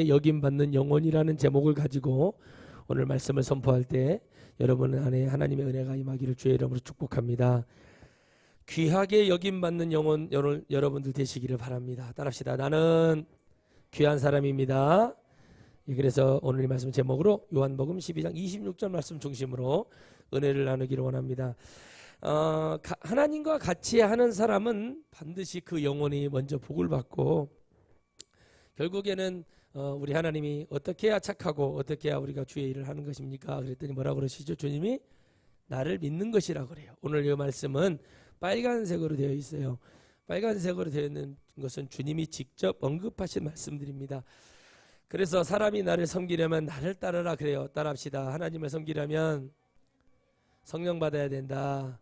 여김받는 영혼이라는 제목을 가지고 오늘 말씀을 선포할 때 여러분 안에 하나님의 은혜가 임하기를 주의 이름으로 축복합니다. 귀하게 여김받는 영혼 여러분들 되시기를 바랍니다. 따라합시다. 나는 귀한 사람입니다. 그래서 오늘 이 말씀 제목으로 요한복음 12장 26절 말씀 중심으로 은혜를 나누기를 원합니다. 하나님과 같이 하는 사람은 반드시 그 영혼이 먼저 복을 받고 결국에는 우리 하나님이 어떻게 해야 착하고 어떻게 해야 우리가 주의 일을 하는 것입니까? 그랬더니 뭐라고 그러시죠? 주님이 나를 믿는 것이라고 그래요. 오늘 이 말씀은 빨간색으로 되어 있어요. 빨간색으로 되어 있는 것은 주님이 직접 언급하신 말씀들입니다. 그래서 사람이 나를 섬기려면 나를 따르라 그래요. 따라합시다. 하나님을 섬기려면 성령 받아야 된다.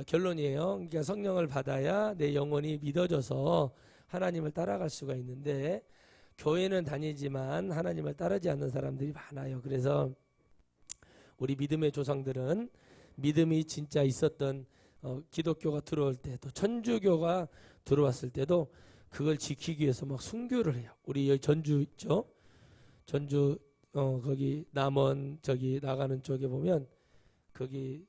결론이에요. 그러니까 성령을 받아야 내 영혼이 믿어져서 하나님을 따라갈 수가 있는데 교회는 다니지만 하나님을 따르지 않는 사람들이 많아요. 그래서 우리 믿음의 조상들은 믿음이 진짜 있었던 기독교가 들어올 때 또 천주교가 들어왔을 때도 그걸 지키기 위해서 막 순교를 해요. 우리 여기 전주 있죠? 전주 거기 남원 저기 나가는 쪽에 보면 거기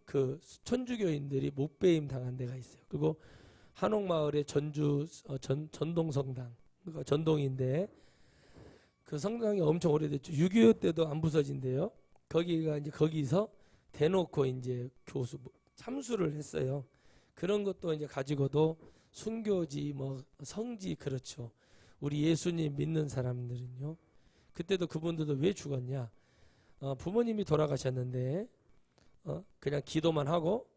그 천주교인들이 못배임 당한 데가 있어요. 그리고 한옥마을의 전주 전동성당 그러니까 전동인데 그 성당이 엄청 오래됐죠. 6.25 때도 안 부서진대요. 거기가 이제 거기서 대놓고 이제 교수 참수를 했어요. 그런 것도 이제 가지고도 순교지 뭐 성지 그렇죠. 우리 예수님 믿는 사람들은요. 그때도 그분들도 왜 죽었냐? 부모님이 돌아가셨는데 그냥 기도만 하고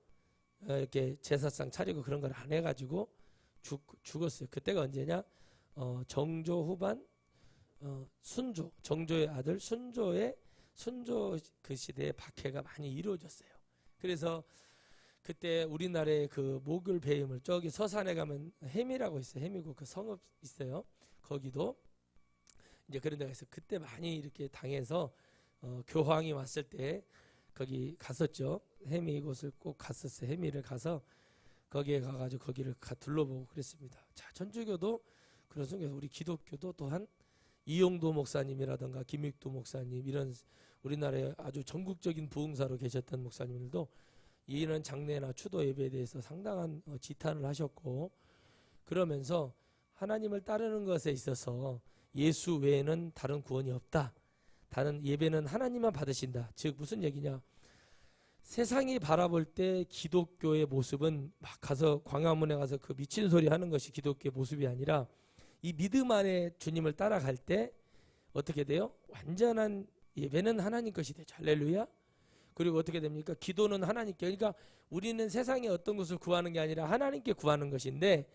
이렇게 제사상 차리고 그런 걸 안 해가지고 죽었어요. 그때가 언제냐? 정조 후반 순조 정조의 아들 순조 그 시대에 박해가 많이 이루어졌어요. 그래서 그때 우리나라의 그 목을 배임을 저기 서산에 가면 해미라고 있어요. 해미고 그 성읍 있어요. 거기도 이제 그런 데가 있어요. 그때 많이 이렇게 당해서 교황이 왔을 때 거기 갔었죠. 해미 곳을 꼭 갔었어요. 해미를 가서 거기에 가가지고 거기를 둘러보고 그랬습니다. 자, 천주교도 그런 성경 우리 기독교도 또한 이용도 목사님이라든가 김익도 목사님 이런 우리나라에 아주 전국적인 부흥사로 계셨던 목사님들도 이런 장례나 추도 예배에 대해서 상당한 지탄을 하셨고 그러면서 하나님을 따르는 것에 있어서 예수 외에는 다른 구원이 없다. 다른 예배는 하나님만 받으신다. 즉 무슨 얘기냐? 세상이 바라볼 때 기독교의 모습은 막 가서 광화문에 가서 그 미친 소리 하는 것이 기독교의 모습이 아니라 이 믿음 안에 주님을 따라갈 때 어떻게 돼요? 완전한 예배는 하나님 것이 되죠. 할렐루야. 그리고 어떻게 됩니까? 기도는 하나님께. 그러니까 우리는 세상에 어떤 것을 구하는 게 아니라 하나님께 구하는 것인데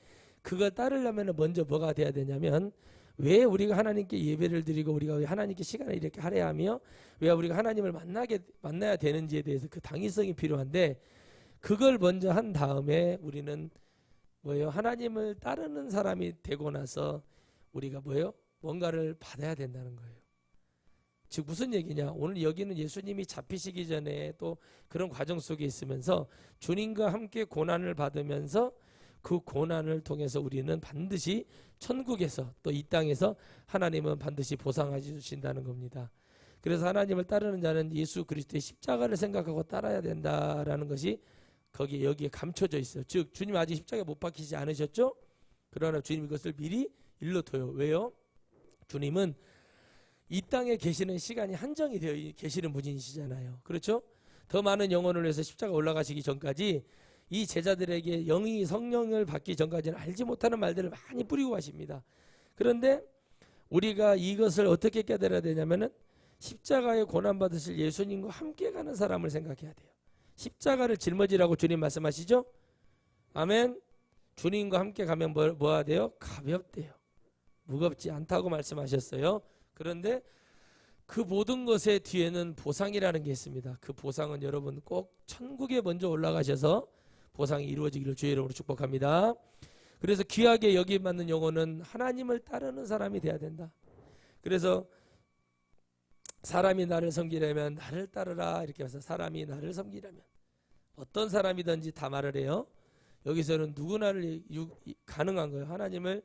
그걸 따르려면 먼저 뭐가 돼야 되냐면 왜 우리가 하나님께 예배를 드리고 우리가 왜 하나님께 시간을 이렇게 할애하며 하며 왜 우리가 하나님을 만나야 되는지에 대해서 그 당위성이 필요한데 그걸 먼저 한 다음에 우리는 뭐예요? 하나님을 따르는 사람이 되고 나서 우리가 뭐예요? 뭔가를 받아야 된다는 거예요. 즉 무슨 얘기냐? 오늘 여기는 예수님이 잡히시기 전에 또 그런 과정 속에 있으면서 주님과 함께 고난을 받으면서 그 고난을 통해서 우리는 반드시 천국에서 또 이 땅에서 하나님은 반드시 보상해 주신다는 겁니다. 그래서 하나님을 따르는 자는 예수 그리스도의 십자가를 생각하고 따라야 된다라는 것이 여기에 감춰져 있어요. 즉 주님 아직 십자가에 못 박히지 않으셨죠? 그러나 주님 이것을 미리 일러둬요. 왜요? 주님은 이 땅에 계시는 시간이 한정이 되어 계시는 분이시잖아요. 그렇죠? 더 많은 영혼을 위해서 십자가 올라가시기 전까지 이 제자들에게 영이 성령을 받기 전까지는 알지 못하는 말들을 많이 뿌리고 가십니다. 그런데 우리가 이것을 어떻게 깨달아야 되냐면은 십자가에 고난받으실 예수님과 함께 가는 사람을 생각해야 돼요. 십자가를 짊어지라고 주님 말씀하시죠? 아멘. 주님과 함께 가면 뭐가 돼요? 가볍대요. 무겁지 않다고 말씀하셨어요. 그런데 그 모든 것의 뒤에는 보상이라는 게 있습니다. 그 보상은 여러분 꼭 천국에 먼저 올라가셔서 보상이 이루어지기를 주의 이름으로 축복합니다. 그래서 귀하게 여김받는 영혼은 하나님을 따르는 사람이 돼야 된다. 그래서 사람이 나를 섬기려면 나를 따르라 이렇게 해서 사람이 나를 섬기려면 어떤 사람이든지 다 말을 해요. 여기서는 누구나를 가능한 거예요. 하나님을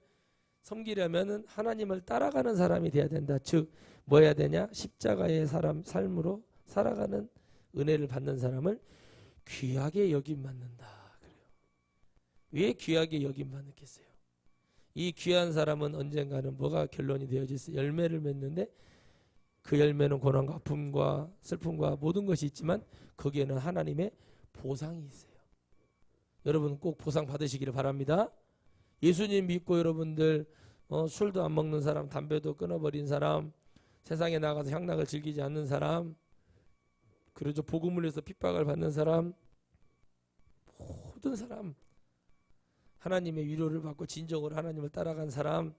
섬기려면 하나님을 따라가는 사람이 돼야 된다. 즉 뭐 해야 되냐? 십자가의 삶으로 살아가는 은혜를 받는 사람을 귀하게 여김 받는다. 그래요. 왜 귀하게 여김 받겠어요? 이 귀한 사람은 언젠가는 뭐가 결론이 되어져서 열매를 맺는데 그 열매는 고난과 아픔과 슬픔과 모든 것이 있지만 거기에는 하나님의 보상이 있어요. 여러분 꼭 보상 받으시기를 바랍니다. 예수님 믿고 여러분들 술도 안 먹는 사람, 담배도 끊어버린 사람, 세상에 나가서 향락을 즐기지 않는 사람, 그래도 복음을 위해서 핍박을 받는 사람, 모든 사람, 하나님의 위로를 받고 진정으로 하나님을 따라간 사람,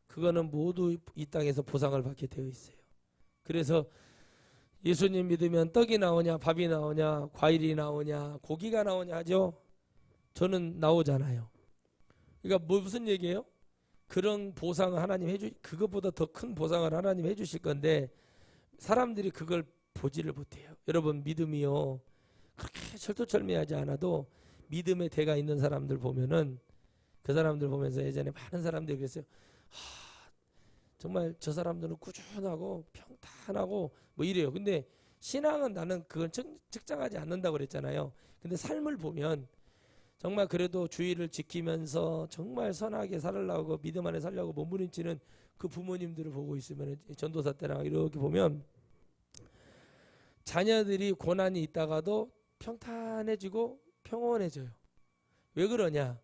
그거는 모두 이 땅에서 보상을 받게 되어 있어요. 그래서 예수님 믿으면 떡이 나오냐, 밥이 나오냐, 과일이 나오냐, 고기가 나오냐 하죠. 저는 나오잖아요. 그러니까 무슨 얘기예요? 그런 보상을 하나님 그것보다 더 큰 보상을 하나님 해주실 건데 사람들이 그걸 보지를 못해요. 여러분 믿음이요, 그렇게 철두철미하지 않아도 믿음의 대가 있는 사람들 보면은 그 사람들 보면서 예전에 많은 사람들이 그랬어요. 정말 저 사람들은 꾸준하고 평탄하고 뭐 이래요. 근데 신앙은 나는 그건 측정하지 않는다고 그랬잖아요. 근데 삶을 보면 정말 그래도 주의를 지키면서 정말 선하게 살으려고 믿음 안에 살려고 몸부림치는 그 부모님들을 보고 있으면 전도사 때랑 이렇게 보면 자녀들이 고난이 있다가도 평탄해지고 평온해져요. 왜 그러냐?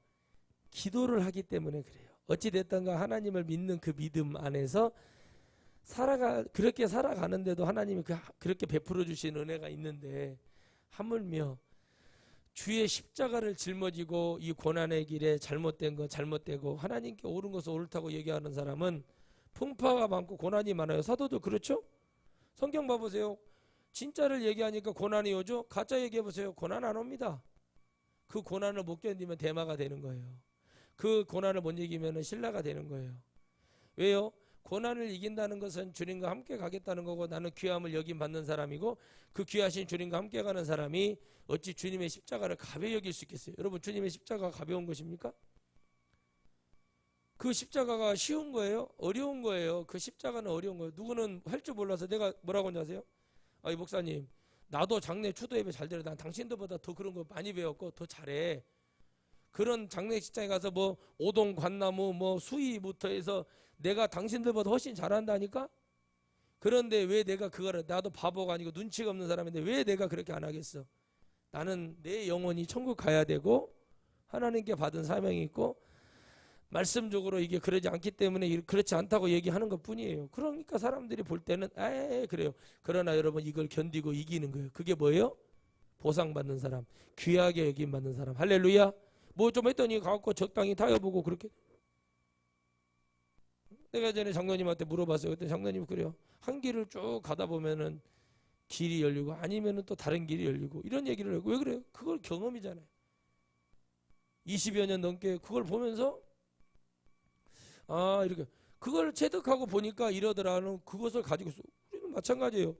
기도를 하기 때문에 그래요. 어찌 됐던가 하나님을 믿는 그 믿음 안에서 그렇게 살아가는데도 하나님이 그렇게 베풀어 주신 은혜가 있는데 하물며 주의 십자가를 짊어지고 이 고난의 길에 잘못된 거 잘못되고 하나님께 옳은 것을 옳다고 얘기하는 사람은 풍파가 많고 고난이 많아요. 사도도 그렇죠? 성경 봐보세요. 진짜를 얘기하니까 고난이 오죠. 가짜 얘기해보세요. 고난 안 옵니다. 그 고난을 못 견디면 대마가 되는 거예요. 그 고난을 못 이기면 신라가 되는 거예요. 왜요? 고난을 이긴다는 것은 주님과 함께 가겠다는 거고 나는 귀함을 여김 받는 사람이고 그 귀하신 주님과 함께 가는 사람이 어찌 주님의 십자가를 가벼이 여길 수 있겠어요? 여러분 주님의 십자가가 가벼운 것입니까? 그 십자가가 쉬운 거예요? 어려운 거예요? 그 십자가는 어려운 거예요. 누구는 할 줄 몰라서 내가 뭐라고 하는지 아세요? 이 목사님 나도 장례 추도 예배 잘 드려. 난 당신들보다 더 그런 거 많이 배웠고 더 잘해. 그런 장례식장에 가서 뭐 오동 관나무 뭐 수위부터 해서 내가 당신들보다 훨씬 잘한다니까? 그런데 왜 내가 그거를 나도 바보가 아니고 눈치가 없는 사람인데 왜 내가 그렇게 안 하겠어? 나는 내 영혼이 천국 가야 되고 하나님께 받은 사명이 있고 말씀적으로 이게 그러지 않기 때문에 그렇지 않다고 얘기하는 것 뿐이에요. 그러니까 사람들이 볼 때는 그래요. 그러나 여러분 이걸 견디고 이기는 거예요. 그게 뭐예요? 보상받는 사람, 귀하게 여김 받는 사람. 할렐루야. 뭐 좀 했더니 가갖고 적당히 타협보고 그렇게. 내가 전에 장로님한테 물어봤어요. 그때 장로님 그래요. 한 길을 쭉 가다 보면은 길이 열리고 아니면은 또 다른 길이 열리고 이런 얘기를 하고. 왜 그래요? 그걸 경험이잖아요. 20여 년 넘게 그걸 보면서 이렇게 그걸 체득하고 보니까 이러더라는 그것을 가지고 있어. 우리는 마찬가지예요.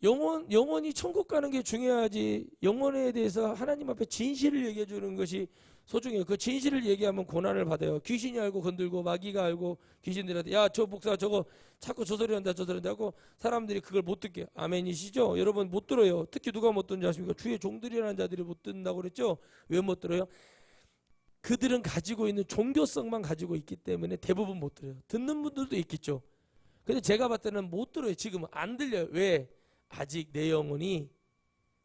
영원히 천국 가는 게 중요하지. 영혼에 대해서 하나님 앞에 진실을 얘기해 주는 것이 소중해요. 그 진실을 얘기하면 고난을 받아요. 귀신이 알고 건들고 마귀가 알고 귀신들한테 야 저 목사 저거 자꾸 저 소리 한다 저 소리 한다 하고 사람들이 그걸 못 듣게. 아멘이시죠? 여러분 못 들어요. 특히 누가 못 듣는지 아십니까? 주의 종들이라는 자들이 못 듣는다고 그랬죠? 왜 못 들어요? 그들은 가지고 있는 종교성만 가지고 있기 때문에 대부분 못 들어요. 듣는 분들도 있겠죠. 근데 제가 봤을 때는 못 들어요. 지금은 안 들려요. 왜? 아직 내 영혼이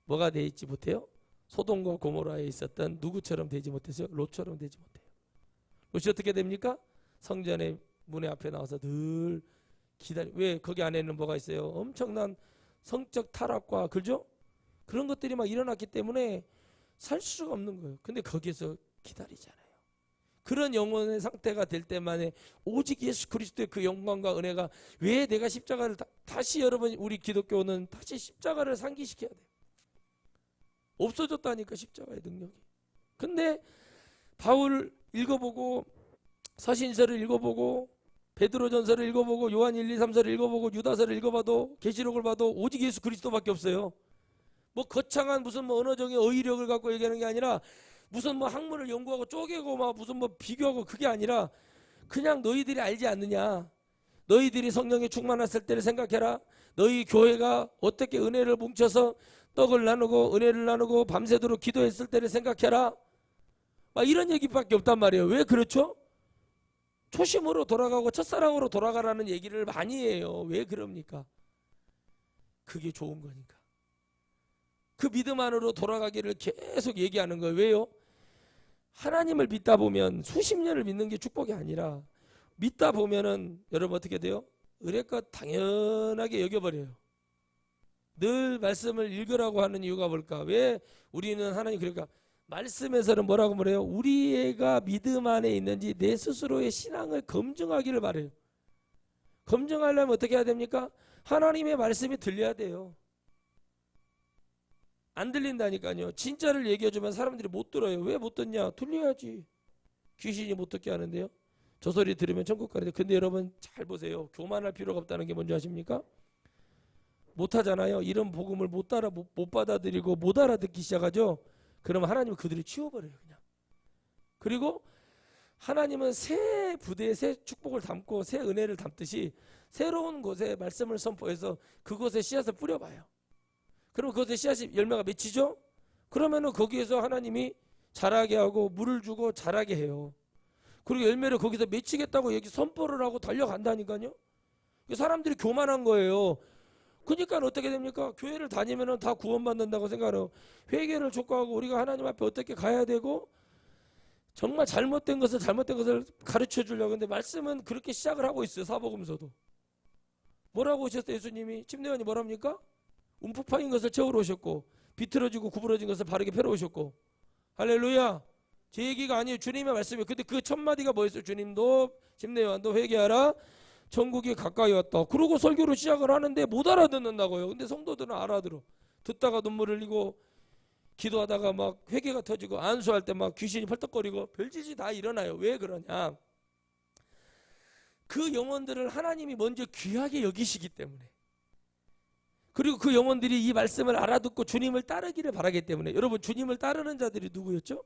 뭐가 돼 있지 못해요? 소돔과 고모라에 있었던 누구처럼 되지 못했어요? 롯처럼 되지 못해요. 롯이 어떻게 됩니까? 성전의 문의 앞에 나와서 늘 기다려. 왜? 거기 안에는 뭐가 있어요? 엄청난 성적 타락과 그죠? 그런 것들이 막 일어났기 때문에 살 수가 없는 거예요. 근데 거기에서 기다리잖아요. 그런 영혼의 상태가 될 때만에 오직 예수 그리스도의 그 영광과 은혜가 왜 내가 십자가를 다시 여러분 우리 기독교는 다시 십자가를 상기시켜야 돼요. 없어졌다니까 십자가의 능력이. 근데 바울 읽어보고 서신서를 읽어보고 베드로전서를 읽어보고 요한 1, 2, 3서를 읽어보고 유다서를 읽어봐도 계시록을 봐도 오직 예수 그리스도밖에 없어요. 뭐 거창한 무슨 뭐 언어적인 어휘력을 갖고 얘기하는 게 아니라 무슨 뭐 학문을 연구하고 쪼개고 막 무슨 뭐 비교하고 그게 아니라 그냥 너희들이 알지 않느냐. 너희들이 성령에 충만했을 때를 생각해라. 너희 교회가 어떻게 은혜를 뭉쳐서 떡을 나누고 은혜를 나누고 밤새도록 기도했을 때를 생각해라. 막 이런 얘기밖에 없단 말이에요. 왜 그렇죠? 초심으로 돌아가고 첫사랑으로 돌아가라는 얘기를 많이 해요. 왜 그럽니까? 그게 좋은 거니까. 그 믿음 안으로 돌아가기를 계속 얘기하는 거예요. 왜요? 하나님을 믿다 보면 수십 년을 믿는 게 축복이 아니라 믿다 보면은 여러분 어떻게 돼요? 의뢰껏 당연하게 여겨버려요. 늘 말씀을 읽으라고 하는 이유가 뭘까? 왜 우리는 하나님 그러니까 말씀에서는 뭐라고 말해요? 우리 애가 믿음 안에 있는지 내 스스로의 신앙을 검증하기를 바래요. 검증하려면 어떻게 해야 됩니까? 하나님의 말씀이 들려야 돼요. 안 들린다니까요. 진짜를 얘기해주면 사람들이 못 들어요. 왜 못 듣냐? 들려야지. 귀신이 못 듣게 하는데요. 저 소리 들으면 천국 가는데. 근데 여러분 잘 보세요. 교만할 필요가 없다는 게 뭔지 아십니까? 못 하잖아요. 이런 복음을 못 받아들이고 못 알아듣기 시작하죠. 그러면 하나님은 그들을 치워버려요. 그냥. 그리고 하나님은 새 부대에 새 축복을 담고 새 은혜를 담듯이 새로운 곳에 말씀을 선포해서 그곳에 씨앗을 뿌려봐요. 그럼 그것에 씨앗이 열매가 맺히죠? 그러면은 거기에서 하나님이 자라게 하고 물을 주고 자라게 해요. 그리고 열매를 거기서 맺히겠다고 얘기 선포를 하고 달려간다니까요. 사람들이 교만한 거예요. 그러니까 어떻게 됩니까? 교회를 다니면은 다 구원받는다고 생각해요. 회개를 촉구하고 우리가 하나님 앞에 어떻게 가야 되고 정말 잘못된 것을 가르쳐 주려고 하는데 말씀은 그렇게 시작을 하고 있어요. 사복음서도. 뭐라고 오셨어요? 예수님이 침례요한이 뭐랍니까? 움푹 파인 것을 채우러 오셨고 비틀어지고 구부러진 것을 바르게 펴러 오셨고 할렐루야. 제 얘기가 아니에요. 주님의 말씀이에요. 근데 그 첫 마디가 뭐였어요? 주님도 침례요한도 회개하라. 천국이 가까이 왔다. 그러고 설교를 시작을 하는데 못 알아듣는다고요. 근데 성도들은 알아들어. 듣다가 눈물 흘리고 기도하다가 막 회개가 터지고 안수할 때 막 귀신이 펄떡거리고 별짓이 다 일어나요. 왜 그러냐? 그 영혼들을 하나님이 먼저 귀하게 여기시기 때문에. 그리고 그 영혼들이 이 말씀을 알아듣고 주님을 따르기를 바라기 때문에. 여러분 주님을 따르는 자들이 누구였죠?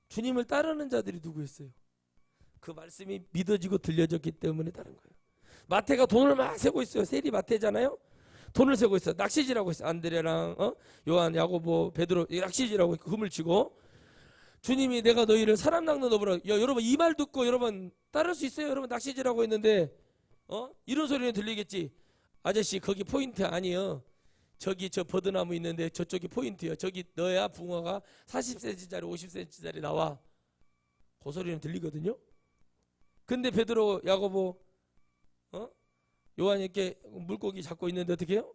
주님을 따르는 자들이 누구였어요? 그 말씀이 믿어지고 들려졌기 때문에 따른 거예요. 마태가 돈을 막 세고 있어요. 세리 마태잖아요. 돈을 세고 있어요. 낚시질하고 있어요. 안드레랑 요한, 야고보, 베드로 낚시질하고 금을 치고 주님이 내가 너희를 사람 낚는 업으로. 여러분 이 말 듣고 여러분 따를 수 있어요? 여러분 낚시질하고 있는데 이런 소리는 들리겠지. 아저씨 거기 포인트 아니요. 저기 저 버드나무 있는데 저쪽이 포인트요. 저기 너야 붕어가 40cm짜리 50cm짜리 나와. 그 소리는 들리거든요. 근데 베드로 야고보 요한이 이렇게 물고기 잡고 있는데 어떻게 해요?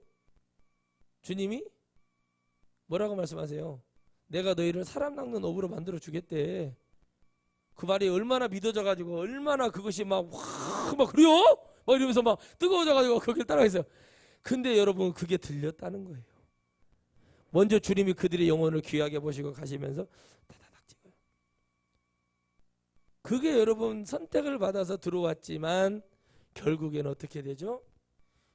주님이 뭐라고 말씀하세요? 내가 너희를 사람 낚는 업으로 만들어 주겠대. 그 말이 얼마나 믿어져 가지고 얼마나 그것이 막 그래요? 막 이러면서 막 뜨거워져 가지고 거길 따라가있어요. 근데 여러분 그게 들렸다는 거예요. 먼저 주님이 그들의 영혼을 귀하게 보시고 가시면서 다다닥 찍어요. 그게 여러분 선택을 받아서 들어왔지만 결국에는 어떻게 되죠?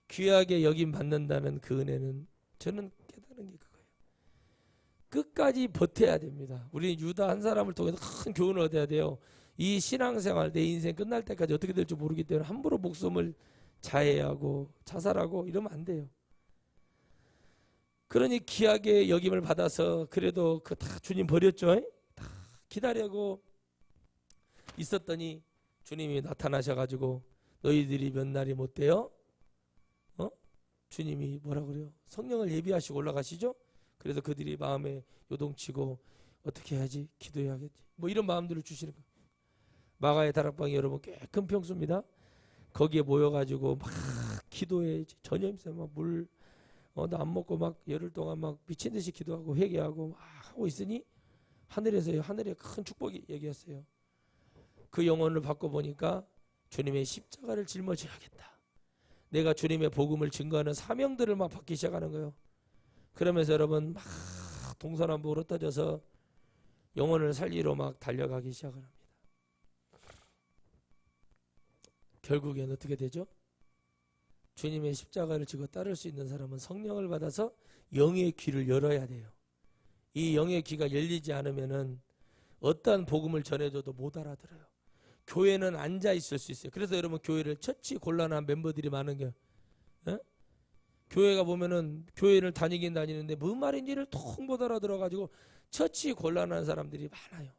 귀하게 여김 받는다는 그 은혜는 저는 깨달은 게 그거예요. 끝까지 버텨야 됩니다. 우리는 유다 한 사람을 통해서 큰 교훈을 얻어야 돼요. 이 신앙생활 내 인생 끝날 때까지 어떻게 될지 모르기 때문에 함부로 목숨을 자해하고 자살하고 이러면 안 돼요. 그러니 귀하게 여김을 받아서 그래도 그 다 주님 버렸죠. 다 기다리고 있었더니 주님이 나타나셔가지고 너희들이 몇 날이 못 돼요? 주님이 뭐라 그래요? 성령을 예비하시고 올라가시죠? 그래서 그들이 마음에 요동치고 어떻게 해야지? 기도해야겠지. 뭐 이런 마음들을 주시는 거예요. 마가의 다락방이 여러분 꽤 큰 평수입니다. 거기에 모여가지고 막 기도해. 전혀 힘써 막 물 나 안 먹고 막 열흘 동안 막 미친 듯이 기도하고 회개하고 막 하고 있으니 하늘에서요. 하늘에 큰 축복이 얘기했어요. 그 영혼을 받고 보니까 주님의 십자가를 짊어져야겠다. 내가 주님의 복음을 증거하는 사명들을 막 받기 시작하는 거예요. 그러면서 여러분 막 동서남북으로 떠져서 영혼을 살리러 막 달려가기 시작을 합니다. 결국엔 어떻게 되죠? 주님의 십자가를 지고 따를 수 있는 사람은 성령을 받아서 영의 귀를 열어야 돼요. 이 영의 귀가 열리지 않으면은 어떠한 복음을 전해줘도 못 알아들어요. 교회는 앉아 있을 수 있어요. 그래서 여러분 교회를 처치 곤란한 멤버들이 많은 게 예? 교회가 보면은 교회를 다니긴 다니는데 뭔 말인지를 통 못 알아들어가지고 처치 곤란한 사람들이 많아요.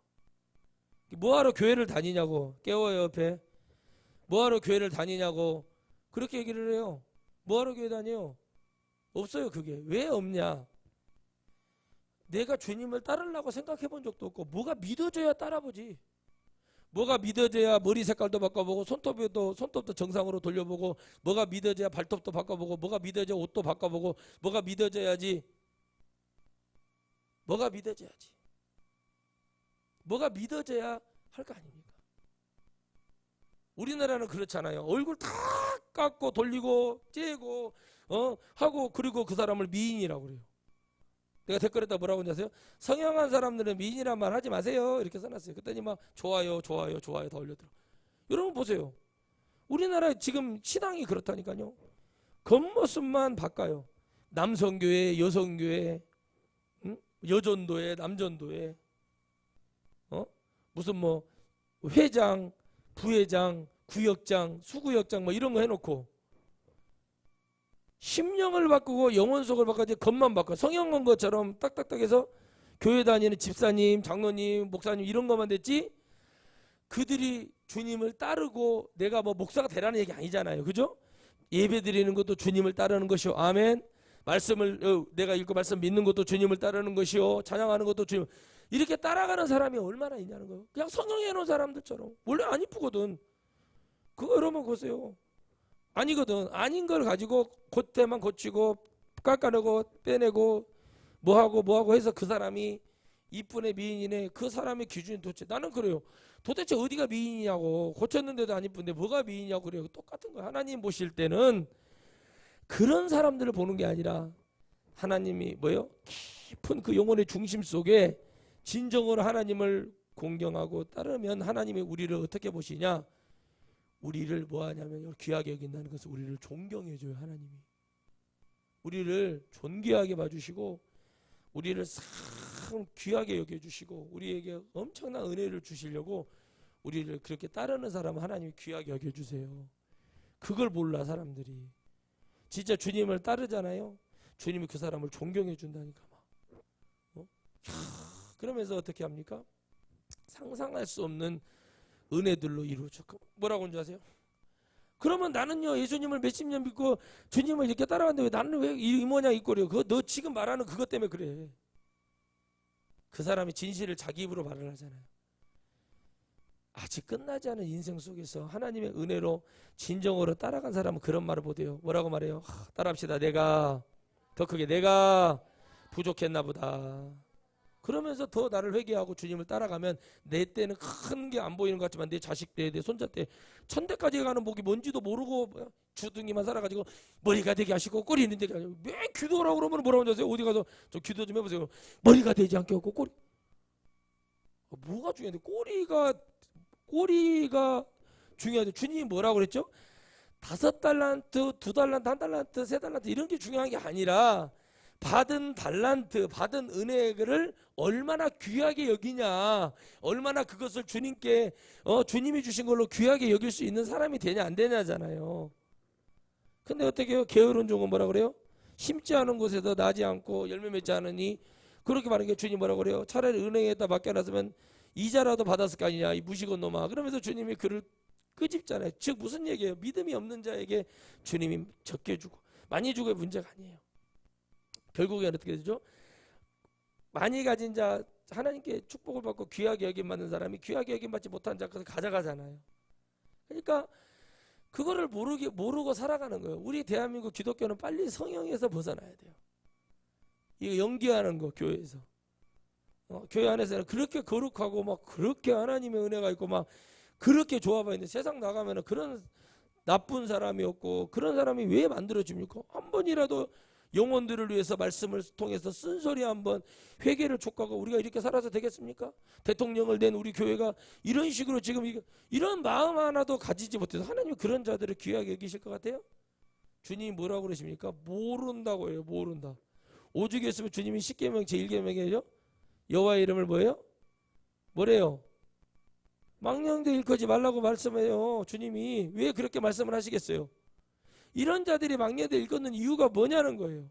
뭐하러 교회를 다니냐고. 깨워요 옆에. 뭐하러 교회를 다니냐고 그렇게 얘기를 해요. 뭐하러 교회 다녀요? 없어요. 그게 왜 없냐. 내가 주님을 따르려고 생각해 본 적도 없고 뭐가 믿어져야 따라보지. 뭐가 믿어져야 머리 색깔도 바꿔보고 손톱도 정상으로 돌려보고 뭐가 믿어져야 발톱도 바꿔보고 뭐가 믿어져야 옷도 바꿔보고 뭐가 믿어져야지. 뭐가 믿어져야지. 뭐가 믿어져야 할 거 아닙니까? 우리나라는 그렇잖아요. 얼굴 다 깎고 돌리고 째고 하고 그리고 그 사람을 미인이라고 그래요. 내가 댓글에다 뭐라고 하냐세요? 성형한 사람들은 미인이란 말 하지 마세요. 이렇게 써놨어요. 그랬더니 막 좋아요 좋아요 좋아요 다 올려들어. 여러분 보세요. 우리나라 지금 신앙이 그렇다니까요. 겉모습만 바꿔요. 남성교회 여성교회 여전도회 남전도회 무슨 뭐 회장 부회장 구역장 수구역장 뭐 이런 거 해놓고 심령을 바꾸고 영혼속을 바꿔서 겉만 바꿔 성형한 것처럼 딱딱딱 해서 교회 다니는 집사님 장로님 목사님 이런 것만 됐지 그들이 주님을 따르고 내가 뭐 목사가 되라는 얘기 아니잖아요. 그죠? 예배 드리는 것도 주님을 따르는 것이요. 아멘. 말씀을 내가 읽고 말씀 믿는 것도 주님을 따르는 것이요. 찬양하는 것도 주님. 이렇게 따라가는 사람이 얼마나 있냐는 거예요. 그냥 성형해 놓은 사람들처럼. 원래 안 이쁘거든. 그거 여러분 보세요. 아니거든. 아닌 걸 가지고 겉에만 고치고 깎아내고 빼내고 뭐하고 해서 그 사람이 이쁘네 미인이네 그 사람의 기준이 도대체 나는 그래요. 도대체 어디가 미인이냐고 고쳤는데도 안 이쁜데 뭐가 미인이냐고 그래요. 똑같은 거예요. 하나님 보실 때는 그런 사람들을 보는 게 아니라 하나님이 뭐요? 깊은 그 영혼의 중심 속에 진정으로 하나님을 공경하고 따르면 하나님이 우리를 어떻게 보시냐? 우리를 뭐하냐면 귀하게 여긴다는 것은 우리를 존경해줘요. 하나님이 우리를 존귀하게 봐주시고 우리를 참 귀하게 여겨주시고 우리에게 엄청난 은혜를 주시려고 우리를 그렇게 따르는 사람은 하나님이 귀하게 여겨주세요. 그걸 몰라 사람들이. 진짜 주님을 따르잖아요. 주님이 그 사람을 존경해 준다니까 막. 그러면서 어떻게 합니까? 상상할 수 없는 은혜들로 이루어져. 뭐라고 하는지 아세요? 그러면 나는요 예수님을 몇십 년 믿고 주님을 이렇게 따라갔는데 왜 나는 왜 이 모양 이 꼴이야? 그거 너 지금 말하는 그것 때문에 그래. 그 사람이 진실을 자기 입으로 말을 하잖아요. 아직 끝나지 않은 인생 속에서 하나님의 은혜로 진정으로 따라간 사람은 그런 말을 못해요. 뭐라고 말해요? 따라합시다. 내가 더 크게 내가 부족했나 보다. 그러면서 더 나를 회개하고 주님을 따라가면 내 때는 큰 게 안 보이는 것 같지만 내 자식 때, 내 손자 때 천대까지 가는 복이 뭔지도 모르고 주둥이만 살아가지고 머리가 되게 하시고 꼬리 있는 데가 아니고 왜 기도하라고 그러면 뭐라고 하세요? 어디 가서 저 기도 좀 해보세요. 머리가 되지 않게 하고 꼬리 뭐가 중요한데 꼬리가 중요하죠. 주님이 뭐라고 그랬죠? 5달란트, 2달란트, 1달란트, 3달란트 이런 게 중요한 게 아니라 받은 달란트, 받은 은혜를 얼마나 귀하게 여기냐, 얼마나 그것을 주님께 주님이 주신 걸로 귀하게 여길 수 있는 사람이 되냐 안 되냐잖아요. 근데 어떻게 해요? 게으른 종은 뭐라 그래요? 심지 않은 곳에서 나지 않고 열매 맺지 않으니 그렇게 말하는 게 주님 뭐라 그래요? 차라리 은행에다 맡겨놨으면 이자라도 받았을 거 아니냐 이 무식한 놈아. 그러면서 주님이 그를 끄집잖아요. 즉 무슨 얘기예요? 믿음이 없는 자에게 주님이 적게 주고 많이 주고의 문제가 아니에요. 결국에는 어떻게 되죠? 많이 가진 자 하나님께 축복을 받고 귀하게 여김 받는 사람이 귀하게 여김 받지 못한 자 그것을 가져가잖아요. 그러니까 그거를 모르고 살아가는 거예요. 우리 대한민국 기독교는 빨리 성형에서 벗어나야 돼요. 이거 연기하는 거 교회에서. 교회 안에서는 그렇게 거룩하고 막 그렇게 하나님의 은혜가 있고 막 그렇게 좋아 보이는데 세상 나가면은 그런 나쁜 사람이 없고 그런 사람이 왜 만들어집니까? 한 번이라도 영혼들을 위해서 말씀을 통해서 쓴소리 한번 회개를 촉구하고 우리가 이렇게 살아서 되겠습니까? 대통령을 낸 우리 교회가 이런 식으로 지금 이런 마음 하나도 가지지 못해서 하나님이 그런 자들을 귀하게 여기실 것 같아요? 주님이 뭐라고 그러십니까? 모른다고 해요. 모른다. 오죽 했으면 주님이 10계명 제1계명이에요. 여호와의 이름을 뭐예요? 뭐래요? 망령되 일컫지 말라고 말씀해요. 주님이 왜 그렇게 말씀을 하시겠어요? 이런 자들이 망령되 일컫는 이유가 뭐냐는 거예요.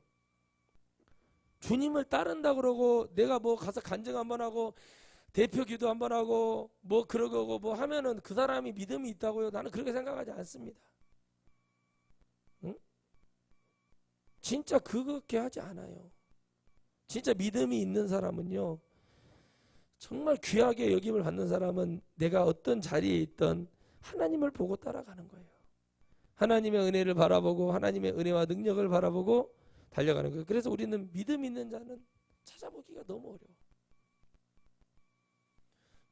주님을 따른다 그러고 내가 뭐 가서 간증 한번 하고 대표 기도 한번 하고 뭐 그러고 뭐 하면은 그 사람이 믿음이 있다고요? 나는 그렇게 생각하지 않습니다. 응? 진짜 그렇게 하지 않아요. 진짜 믿음이 있는 사람은요, 정말 귀하게 여김을 받는 사람은 내가 어떤 자리에 있던 하나님을 보고 따라가는 거예요. 하나님의 은혜를 바라보고 하나님의 은혜와 능력을 바라보고 달려가는 거예요. 그래서 우리는 믿음 있는 자는 찾아보기가 너무 어려워.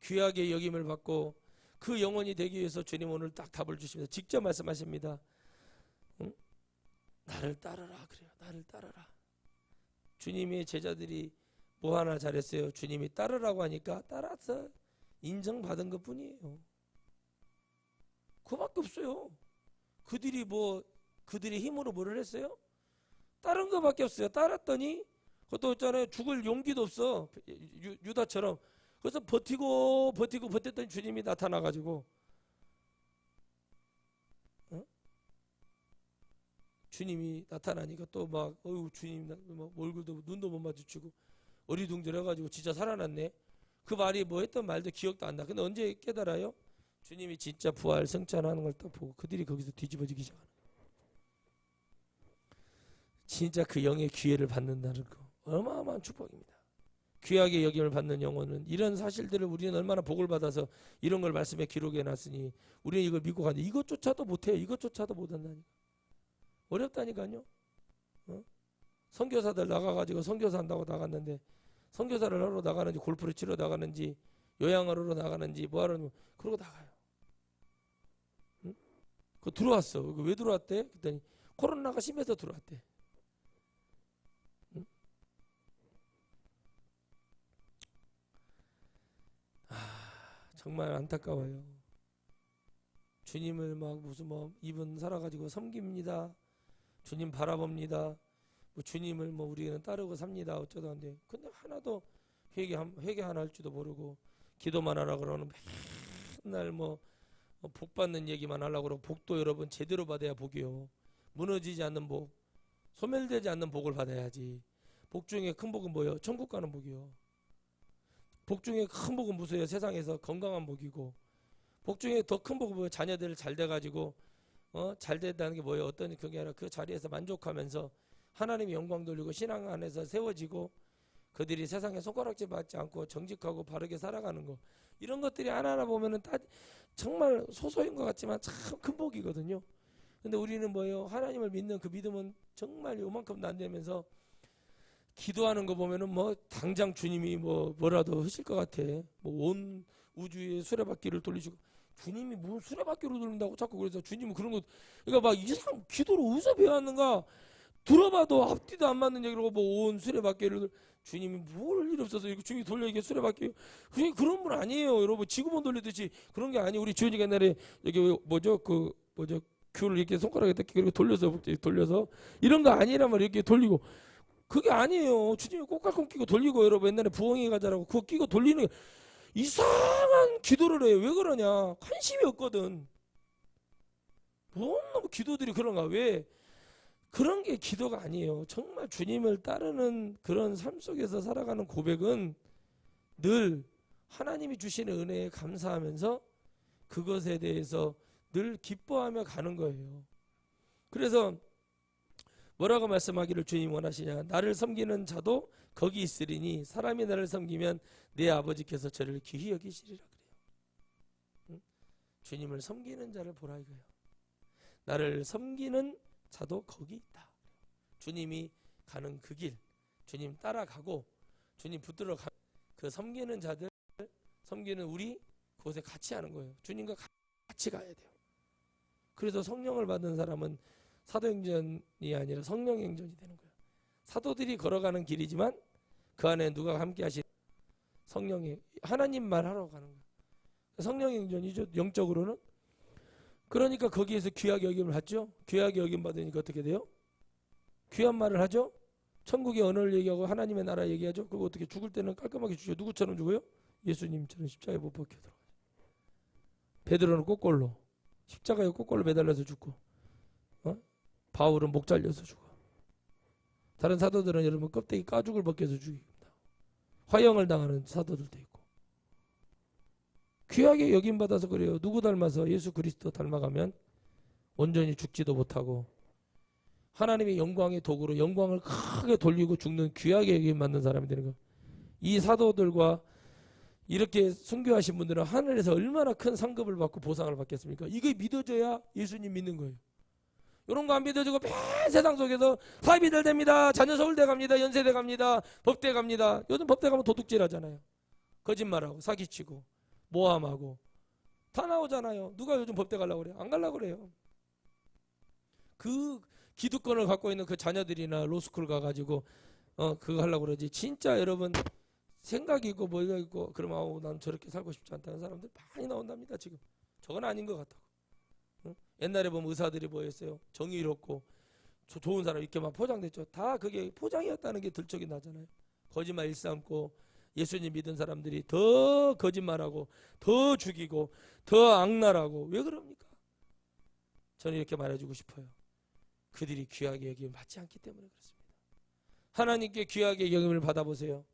귀하게 여김을 받고 그 영혼이 되기 위해서 주님 오늘 딱 답을 주십니다. 직접 말씀하십니다. 응? 나를 따르라 그래요. 나를 따르라. 주님의 제자들이 뭐 하나 잘했어요. 주님이 따르라고 하니까 따라서 인정받은 것 뿐이에요. 그밖에 없어요. 그들이 힘으로 뭐를 했어요? 따른 것밖에 없어요. 따랐더니 그것도 있잖아요. 죽을 용기도 없어. 유다처럼. 그래서 버텼더니 주님이 나타나가지고 주님이 나타나니까 또 막 주님 막 얼굴도 눈도 못 마주치고 어리둥절해가지고 진짜 살아났네. 그 말이 뭐 했던 말도 기억도 안 나. 근데 언제 깨달아요? 주님이 진짜 부활 승천하는 걸 딱 보고 그들이 거기서 뒤집어지기 시작하는 거예요. 진짜 그 영의 기회를 받는다는 거 어마어마한 축복입니다. 귀하게 여김을 받는 영혼은 이런 사실들을 우리는 얼마나 복을 받아서 이런 걸 말씀에 기록해 놨으니 우리는 이걸 믿고 가는데 이것조차도 못해요. 이것조차도 못한다니까. 어렵다니까요. 선교사들 나가가지고 선교사 한다고 나갔는데 선교사를 하러 나가는지 골프를 치러 나가는지 요양하러 나가는지 뭐하러 그러고 나가요. 응? 그 들어왔어. 왜 들어왔대? 그랬더니 코로나가 심해서 들어왔대. 응? 정말 안타까워요. 주님을 막 무슨 이분 살아가지고 섬깁니다. 주님 바라봅니다. 뭐 주님을 우리는 따르고 삽니다. 어쩌다 한데 근데 하나도 회개 하나 할 줄도 모르고 기도만 하라 그러는 맨날 복 받는 얘기만 하려고 그러고 복도 여러분 제대로 받아야 복이요. 무너지지 않는 복, 소멸되지 않는 복을 받아야지. 복 중에 큰 복은 뭐예요? 천국 가는 복이요. 복 중에 큰 복은 무엇이에요? 세상에서 건강한 복이고 복 중에 더 큰 복은 뭐예요? 자녀들 잘 돼가지고 잘 됐다는 게 뭐예요? 어떤 그게 아니라 그 자리에서 만족하면서 하나님의 영광 돌리고 신앙 안에서 세워지고 그들이 세상에 손가락질 받지 않고 정직하고 바르게 살아가는 거 이런 것들이 하나하나 보면은 다 정말 소소인 것 같지만 참 큰 복이거든요. 근데 우리는 뭐예요? 하나님을 믿는 그 믿음은 정말 요만큼도 안 되면서 기도하는 거 보면은 당장 주님이 뭐라도 하실 것 같아. 온 우주의 수레바퀴를 돌리시고 주님이 무슨 수레바퀴로 돌린다고 자꾸 그래서 주님은 그런 거 그러니까 막 이상 기도를 어디서 배웠는가 들어봐도 앞뒤도 안 맞는 얘기로 온 수레바퀴를 주님이 뭘 일 없어서 이거 주님이 돌려 이게 수레바퀴 주님 그런 분 아니에요. 여러분 지구본 돌리듯이 그런 게 아니에요. 우리 주연이가 옛날에 여기 귤을 이렇게 손가락에 딱 그리고 돌려서 이런 거 아니란 말이에요. 이렇게 돌리고 그게 아니에요. 주님이 꽃갈콘 끼고 돌리고 여러분 옛날에 부엉이 가자라고 그거 끼고 돌리는 이상한 기도를 해요. 왜 그러냐? 관심이 없거든. 너무 기도들이 그런가? 왜? 그런 게 기도가 아니에요. 정말 주님을 따르는 그런 삶 속에서 살아가는 고백은 늘 하나님이 주시는 은혜에 감사하면서 그것에 대해서 늘 기뻐하며 가는 거예요. 그래서 뭐라고 말씀하기를 주님 원하시냐? 나를 섬기는 자도 거기 있으리니 사람이 나를 섬기면 내 아버지께서 저를 귀히 여기시리라 그래요. 응? 주님을 섬기는 자를 보라 이거예요. 나를 섬기는 자도 거기 있다. 주님이 가는 그 길, 주님 따라가고 주님 붙들어 가. 그 섬기는 자들, 섬기는 우리 그곳에 같이 하는 거예요. 주님과 같이 가야 돼요. 그래서 성령을 받은 사람은 사도행전이 아니라 성령행전이 되는 거예요. 사도들이 걸어가는 길이지만 그 안에 누가 함께 하신 성령이 하나님 말하러 가는 거예요. 성령행전이죠. 영적으로는. 그러니까 거기에서 귀하게 여김을 받죠. 귀하게 여김 받으니까 어떻게 돼요? 귀한 말을 하죠. 천국의 언어를 얘기하고 하나님의 나라 얘기하죠. 그리고 어떻게 죽을 때는 깔끔하게 죽죠. 누구처럼 죽어요? 예수님처럼 십자가에 못 박혀 들어가죠. 베드로는 꼬꼴로, 십자가에 꼬꼴로 매달려서 죽고, 바울은 목 잘려서 죽어. 다른 사도들은 여러분 껍데기 가죽을 벗겨서 죽입니다. 화형을 당하는 사도들도 있고. 귀하게 여김받아서 그래요. 누구 닮아서? 예수 그리스도 닮아가면 온전히 죽지도 못하고 하나님의 영광의 도구로 영광을 크게 돌리고 죽는 귀하게 여김받는 사람이 되는 거예요. 이 사도들과 이렇게 순교하신 분들은 하늘에서 얼마나 큰 상급을 받고 보상을 받겠습니까? 이게 믿어져야 예수님 믿는 거예요. 이런 거 안 믿어지고 매 세상 속에서 사이비들 됩니다. 자녀 서울대 갑니다. 연세대 갑니다. 법대 갑니다. 요즘 법대 가면 도둑질 하잖아요. 거짓말하고 사기치고 모함하고 다 나오잖아요. 누가 요즘 법대 가려고 그래요? 안 가려고 그래요. 그 기득권을 갖고 있는 그 자녀들이나 로스쿨 가가지고 그거 하려고 그러지. 진짜 여러분 생각이 있고 뭐가 있고 그러면 난 저렇게 살고 싶지 않다는 사람들 많이 나온답니다. 지금 저건 아닌 것 같다고. 옛날에 보면 의사들이 뭐였어요? 정의롭고 좋은 사람 이렇게 막 포장됐죠. 다 그게 포장이었다는 게 들적이 나잖아요. 거짓말 일삼고 예수님 믿은 사람들이 더 거짓말하고 더 죽이고 더 악랄하고 왜 그럽니까? 저는 이렇게 말해주고 싶어요. 그들이 귀하게 여김을 받지 않기 때문에 그렇습니다. 하나님께 귀하게 여김을 받아보세요.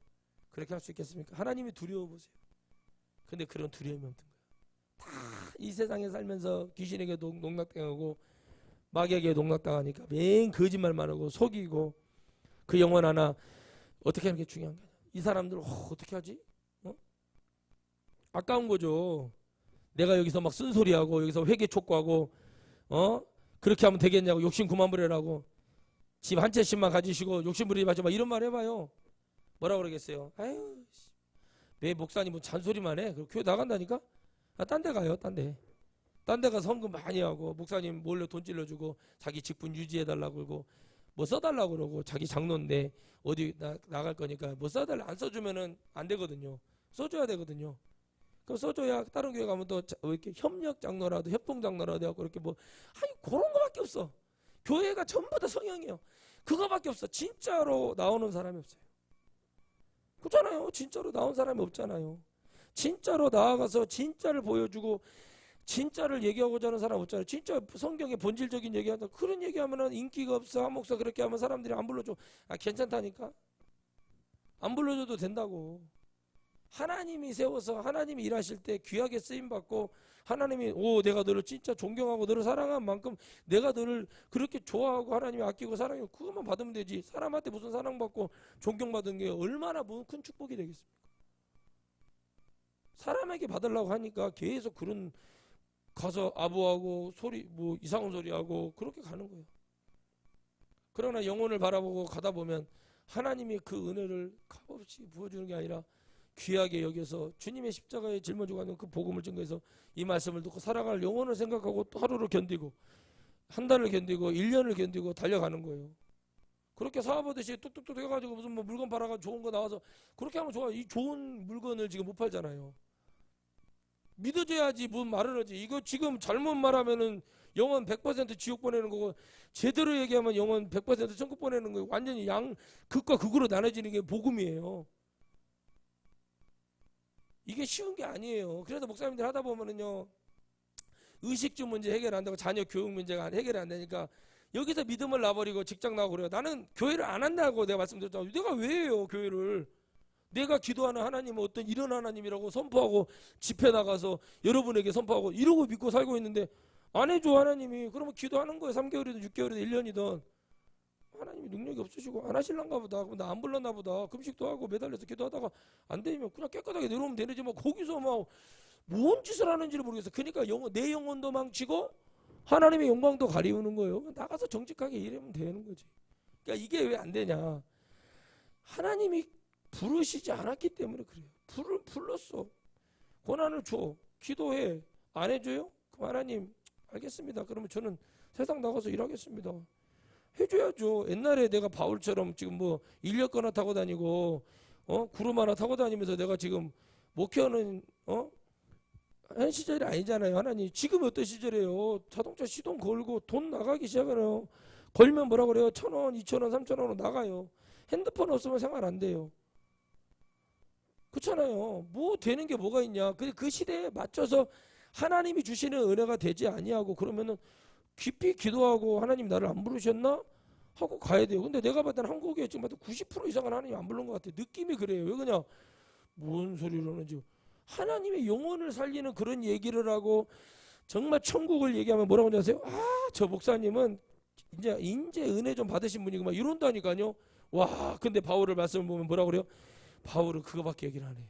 그렇게 할 수 있겠습니까? 하나님이 두려워보세요. 근데 그런 두려움이 없는 거예요. 다 이 세상에 살면서 귀신에게 농락당하고 마귀에게 농락당하니까 맨 거짓말만 하고 속이고 그 영혼 하나 어떻게 하는 게 중요한 거예요. 이 사람들 어떻게 하지? 아까운 거죠. 내가 여기서 막 쓴소리하고 여기서 회개 촉구하고 그렇게 하면 되겠냐고 욕심 그만 부리라고 집 한 채씩만 가지시고 욕심 부리지 마지 마 이런 말 해봐요. 뭐라 그러겠어요? 아유 왜 목사님은 잔소리만 해? 그럼 교회 나간다니까? 딴 데 가요. 딴 데. 딴 데 가서 헌금 많이 하고 목사님 몰래 돈 찔러주고 자기 직분 유지해달라고 그러고 뭐 써달라고 그러고 자기 장로인데 어디 나갈 거니까 뭐 써달라 안 써주면은 안 되거든요. 써줘야 되거든요. 그럼 써줘야 다른 교회 가면 또 이렇게 협력 장로라도 협동 장로라도 하고 이렇게 뭐 아니 그런 거밖에 없어. 교회가 전부 다 성향이에요. 그거밖에 없어. 진짜로 나오는 사람이 없어요. 그렇잖아요. 진짜로 나온 사람이 없잖아요. 진짜로 나아가서 진짜를 보여주고 진짜를 얘기하고자 하는 사람 없잖아요. 진짜 성경의 본질적인 얘기한다. 그런 얘기하면은 인기가 없어. 한 목사 그렇게 하면 사람들이 안 불러줘. 괜찮다니까. 안 불러줘도 된다고. 하나님이 세워서 하나님이 일하실 때 귀하게 쓰임받고 하나님이 내가 너를 진짜 존경하고 너를 사랑한 만큼 내가 너를 그렇게 좋아하고 하나님이 아끼고 사랑하고 그것만 받으면 되지. 사람한테 무슨 사랑받고 존경받은 게 얼마나 큰 축복이 되겠습니까? 사람에게 받으려고 하니까 계속 그런 가서 아부하고 소리 뭐 이상한 소리하고 그렇게 가는 거예요. 그러나 영혼을 바라보고 가다 보면 하나님이 그 은혜를 값없이 부어주는 게 아니라 귀하게 여겨서 주님의 십자가에 짊어지고 가는 그 복음을 증거해서 이 말씀을 듣고 살아갈 영혼을 생각하고 또 하루를 견디고 한 달을 견디고 1년을 견디고 달려가는 거예요. 그렇게 사업하듯이 뚝뚝뚝 해가지고 무슨 뭐 물건 팔아가지고 좋은 거 나와서 그렇게 하면 좋아. 이 좋은 물건을 지금 못 팔잖아요. 믿어줘야지 뭔 말을 하지. 이거 지금 잘못 말하면은 영혼 100% 지옥 보내는 거고 제대로 얘기하면 영혼 100% 천국 보내는 거예요. 완전히 극과 극으로 나눠지는 게 복음이에요. 이게 쉬운 게 아니에요. 그래서 목사님들 하다 보면은요 의식주 문제 해결 안 되고 자녀 교육 문제가 해결이 안 되니까 여기서 믿음을 놔버리고 직장 나가고 그래요. 나는 교회를 안 한다고 내가 말씀드렸잖아요. 내가 왜 해요 교회를. 내가 기도하는 하나님은 어떤 이런 하나님이라고 선포하고 집회 나가서 여러분에게 선포하고 이러고 믿고 살고 있는데 안 해줘 하나님이. 그러면 기도하는 거예요. 3개월이든 6개월이든 1년이든 하나님이 능력이 없으시고 안 하실란가 보다. 그럼 나 안 불렀나 보다. 금식도 하고 매달려서 기도하다가 안 되면 그냥 깨끗하게 내려오면 되는지 뭐 거기서 막 뭔 짓을 하는지를 모르겠어. 그러니까 내 영혼도 망치고 하나님의 영광도 가리우는 거예요. 나가서 정직하게 일하면 되는 거지. 그러니까 이게 왜 안 되냐. 하나님이 부르시지 않았기 때문에 그래요. 불렀어. 고난을 줘. 기도해. 안 해줘요? 그럼 하나님 알겠습니다. 그러면 저는 세상 나가서 일하겠습니다. 해줘야죠. 옛날에 내가 바울처럼 지금 뭐 인력거 하나 타고 다니고 구름 하나 타고 다니면서 내가 지금 목회하는 한 시절이 아니잖아요. 하나님 지금 어떤 시절이에요. 자동차 시동 걸고 돈 나가기 시작하네요. 걸면 뭐라 그래요? 1,000원, 2,000원, 3,000원으로 나가요. 핸드폰 없으면 생활 안 돼요. 그렇잖아요. 뭐 되는 게 뭐가 있냐. 그 시대에 맞춰서 하나님이 주시는 은혜가 되지 아니하고 그러면은 깊이 기도하고 하나님 나를 안 부르셨나? 하고 가야 돼요. 근데 내가 봤을 때는 한국에 지금 봐도 90% 이상은 하나님 안 부른 것 같아. 느낌이 그래요. 왜 그냥 뭔 소리를 하는지. 하나님의 영혼을 살리는 그런 얘기를 하고 정말 천국을 얘기하면 뭐라고 하는지 아세요? 아, 저 목사님은 이제 은혜 좀 받으신 분이고 막 이런다니까요. 와, 근데 바울을 말씀을 보면 뭐라고 그래요? 바울은 그거밖에 얘기를 안 해.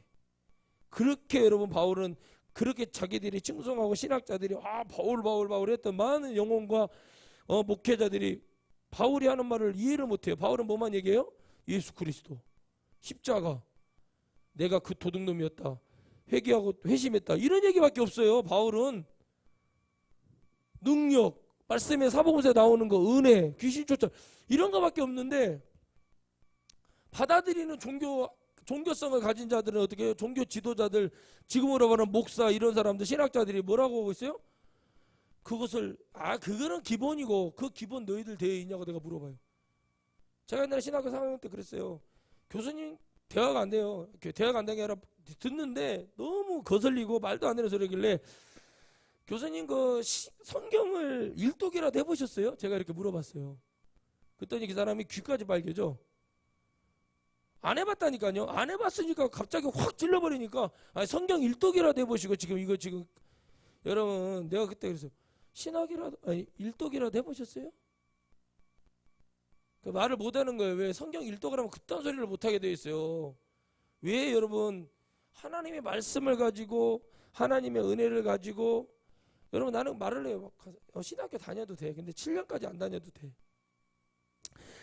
그렇게 여러분 바울은 그렇게 자기들이 칭송하고 신학자들이 바울 했던 많은 영혼과 목회자들이 바울이 하는 말을 이해를 못해요. 바울은 뭐만 얘기해요? 예수 그리스도, 십자가, 내가 그 도둑놈이었다, 회개하고 회심했다, 이런 얘기밖에 없어요. 바울은 능력, 말씀에 사복음서에 나오는 거, 은혜, 귀신 쫓아 이런 거밖에 없는데 받아들이는 종교성을 가진 자들은 어떻게 해요? 종교 지도자들, 지금으로 말하는 목사 이런 사람들, 신학자들이 뭐라고 하고 있어요? 그것을 그거는 기본이고 그 기본 너희들 대에 있냐고 내가 물어봐요. 제가 옛날에 신학교 3학년 때 그랬어요. 교수님 대화가 안 돼요. 대화가 안 되는 게 아니라 듣는데 너무 거슬리고 말도 안 되는 소리길래 교수님 그 성경을 일독이라도 해보셨어요? 제가 이렇게 물어봤어요. 그랬더니 그 사람이 귀까지 빨개져. 안 해봤다니까요. 안 해봤으니까 갑자기 확 찔러버리니까 성경 일독이라도 해보시고 지금 이거 지금 여러분 내가 그때 그랬어요. 신학이라도 일독이라도 해보셨어요? 그 말을 못하는 거예요. 왜? 성경 일독을 하면 그딴 소리를 못하게 돼 있어요. 왜 여러분 하나님의 말씀을 가지고 하나님의 은혜를 가지고 여러분 나는 말을 해요. 신학교 다녀도 돼. 근데 7년까지 안 다녀도 돼.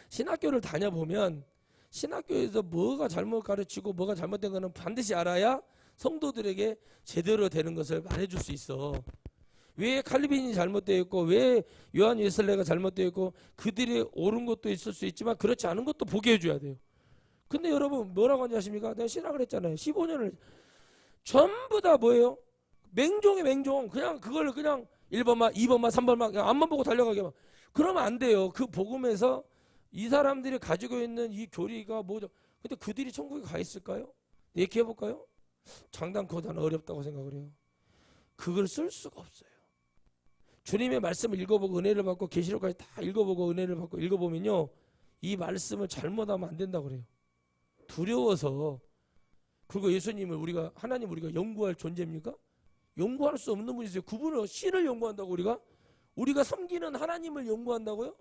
신학교를 다녀보면 신학교에서 뭐가 잘못 가르치고 뭐가 잘못된 거는 반드시 알아야 성도들에게 제대로 되는 것을 말해줄 수 있어. 왜 칼빈이 잘못되어 있고 왜 요한 웨슬레가 잘못되어 있고 그들이 옳은 것도 있을 수 있지만 그렇지 않은 것도 보게 해줘야 돼요. 근데 여러분 뭐라고 하는지 아십니까? 내가 신학을 했잖아요. 15년을 전부 다 뭐예요? 맹종이 맹종. 그냥 그걸 그냥 1번만 2번만 3번만 그냥 앞만 보고 달려가게만. 그러면 안 돼요. 그 복음에서 이 사람들이 가지고 있는 이 교리가 뭐죠? 근데 그들이 천국에 가 있을까요? 얘기해 볼까요? 장담코 나는 어렵다고 생각을 해요. 그걸 쓸 수가 없어요. 주님의 말씀을 읽어보고 은혜를 받고 계시록까지 다 읽어보고 은혜를 받고 읽어보면요. 이 말씀을 잘못하면 안 된다고 그래요. 두려워서. 그리고 예수님을 하나님 우리가 연구할 존재입니까? 연구할 수 없는 분이세요. 그분을 신을 연구한다고 우리가 섬기는 하나님을 연구한다고요?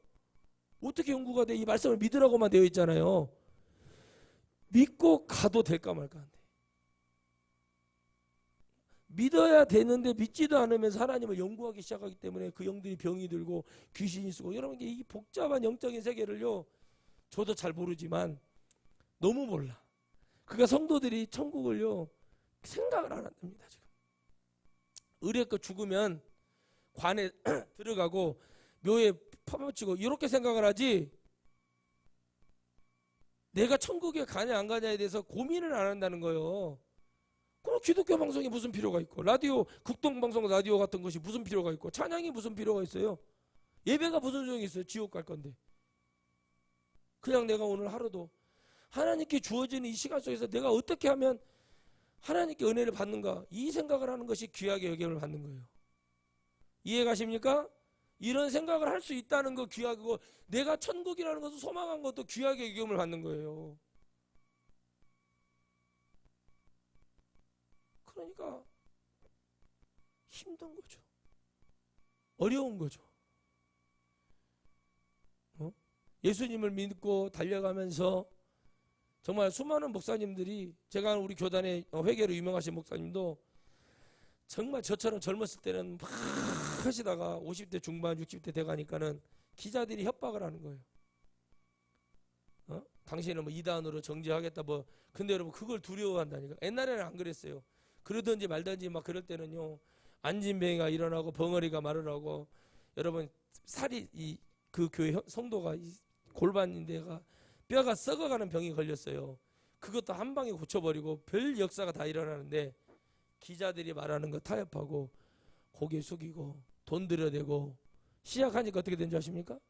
어떻게 연구가 돼? 이 말씀을 믿으라고만 되어 있잖아요. 믿고 가도 될까 말까 한데. 믿어야 되는데 믿지도 않으면서 하나님을 연구하기 시작하기 때문에 그 영들이 병이 들고 귀신이 쓰고 여러분 이 복잡한 영적인 세계를요. 저도 잘 모르지만 너무 몰라. 그러니까 성도들이 천국을요. 생각을 안 한답니다. 지금. 의뢰껏 죽으면 관에 들어가고 묘에 파묻히고 이렇게 생각을 하지 내가 천국에 가냐 안 가냐에 대해서 고민을 안 한다는 거예요. 그럼 기독교 방송이 무슨 필요가 있고 라디오 극동방송 라디오 같은 것이 무슨 필요가 있고 찬양이 무슨 필요가 있어요. 예배가 무슨 소용이 있어요. 지옥 갈 건데. 그냥 내가 오늘 하루도 하나님께 주어지는 이 시간 속에서 내가 어떻게 하면 하나님께 은혜를 받는가 이 생각을 하는 것이 귀하게 여김을 받는 거예요. 이해 가십니까? 이런 생각을 할 수 있다는 거 귀하고 내가 천국이라는 것을 소망한 것도 귀하게 여김을 받는 거예요. 그러니까 힘든 거죠. 어려운 거죠. 예수님을 믿고 달려가면서 정말 수많은 목사님들이 제가 우리 교단의 회계로 유명하신 목사님도 정말 저처럼 젊었을 때는 막 하시다가 50대 중반 60대 돼가니까는 기자들이 협박을 하는 거예요. 당신은 뭐 이단으로 정죄하겠다 뭐. 근데 여러분 그걸 두려워한다니까. 옛날에는 안 그랬어요. 그러든지 말든지 막 그럴 때는요. 안진뱅이가 일어나고 벙어리가 말을 하고 여러분 살이 그 교회 성도가 골반인데가 뼈가 썩어가는 병이 걸렸어요. 그것도 한 방에 고쳐버리고 별 역사가 다 일어나는데 기자들이 말하는 거 타협하고 고개 숙이고 돈 들여대고 시작하니까 어떻게 된지 아십니까?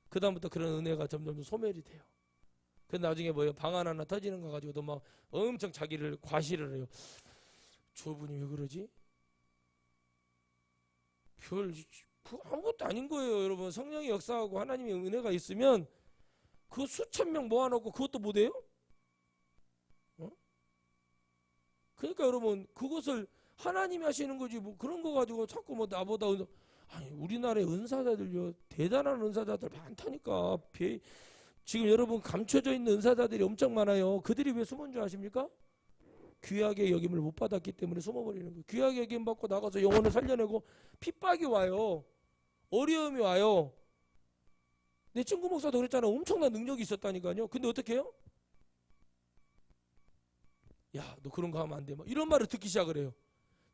그 다음부터 그런 은혜가 점점 소멸이 돼요. 그 나중에 뭐예요? 방안 하나 터지는 거 가지고도 막 엄청 자기를 과시를 해요. 저분이 왜 그러지? 별 아무것도 아닌 거예요, 여러분. 성령의 역사하고 하나님의 은혜가 있으면 그 수천 명 모아놓고 그것도 못해요? 어? 그러니까 여러분, 그것을 하나님이 하시는 거지 뭐 그런 거 가지고 자꾸 뭐 나보다 아니, 우리나라의 은사자들요, 대단한 은사자들 많다니까. 지금 여러분 감춰져 있는 은사자들이 엄청 많아요. 그들이 왜 숨은 줄 아십니까? 귀하게 여김을 못 받았기 때문에 숨어버리는 거예요. 귀하게 여김 받고 나가서 영혼을 살려내고 핍박이 와요. 어려움이 와요. 내 친구 목사도 그랬잖아요. 엄청난 능력이 있었다니까요. 근데 어떻게 해요? 야, 너 그런 거 하면 안 돼. 막 이런 말을 듣기 시작을 해요.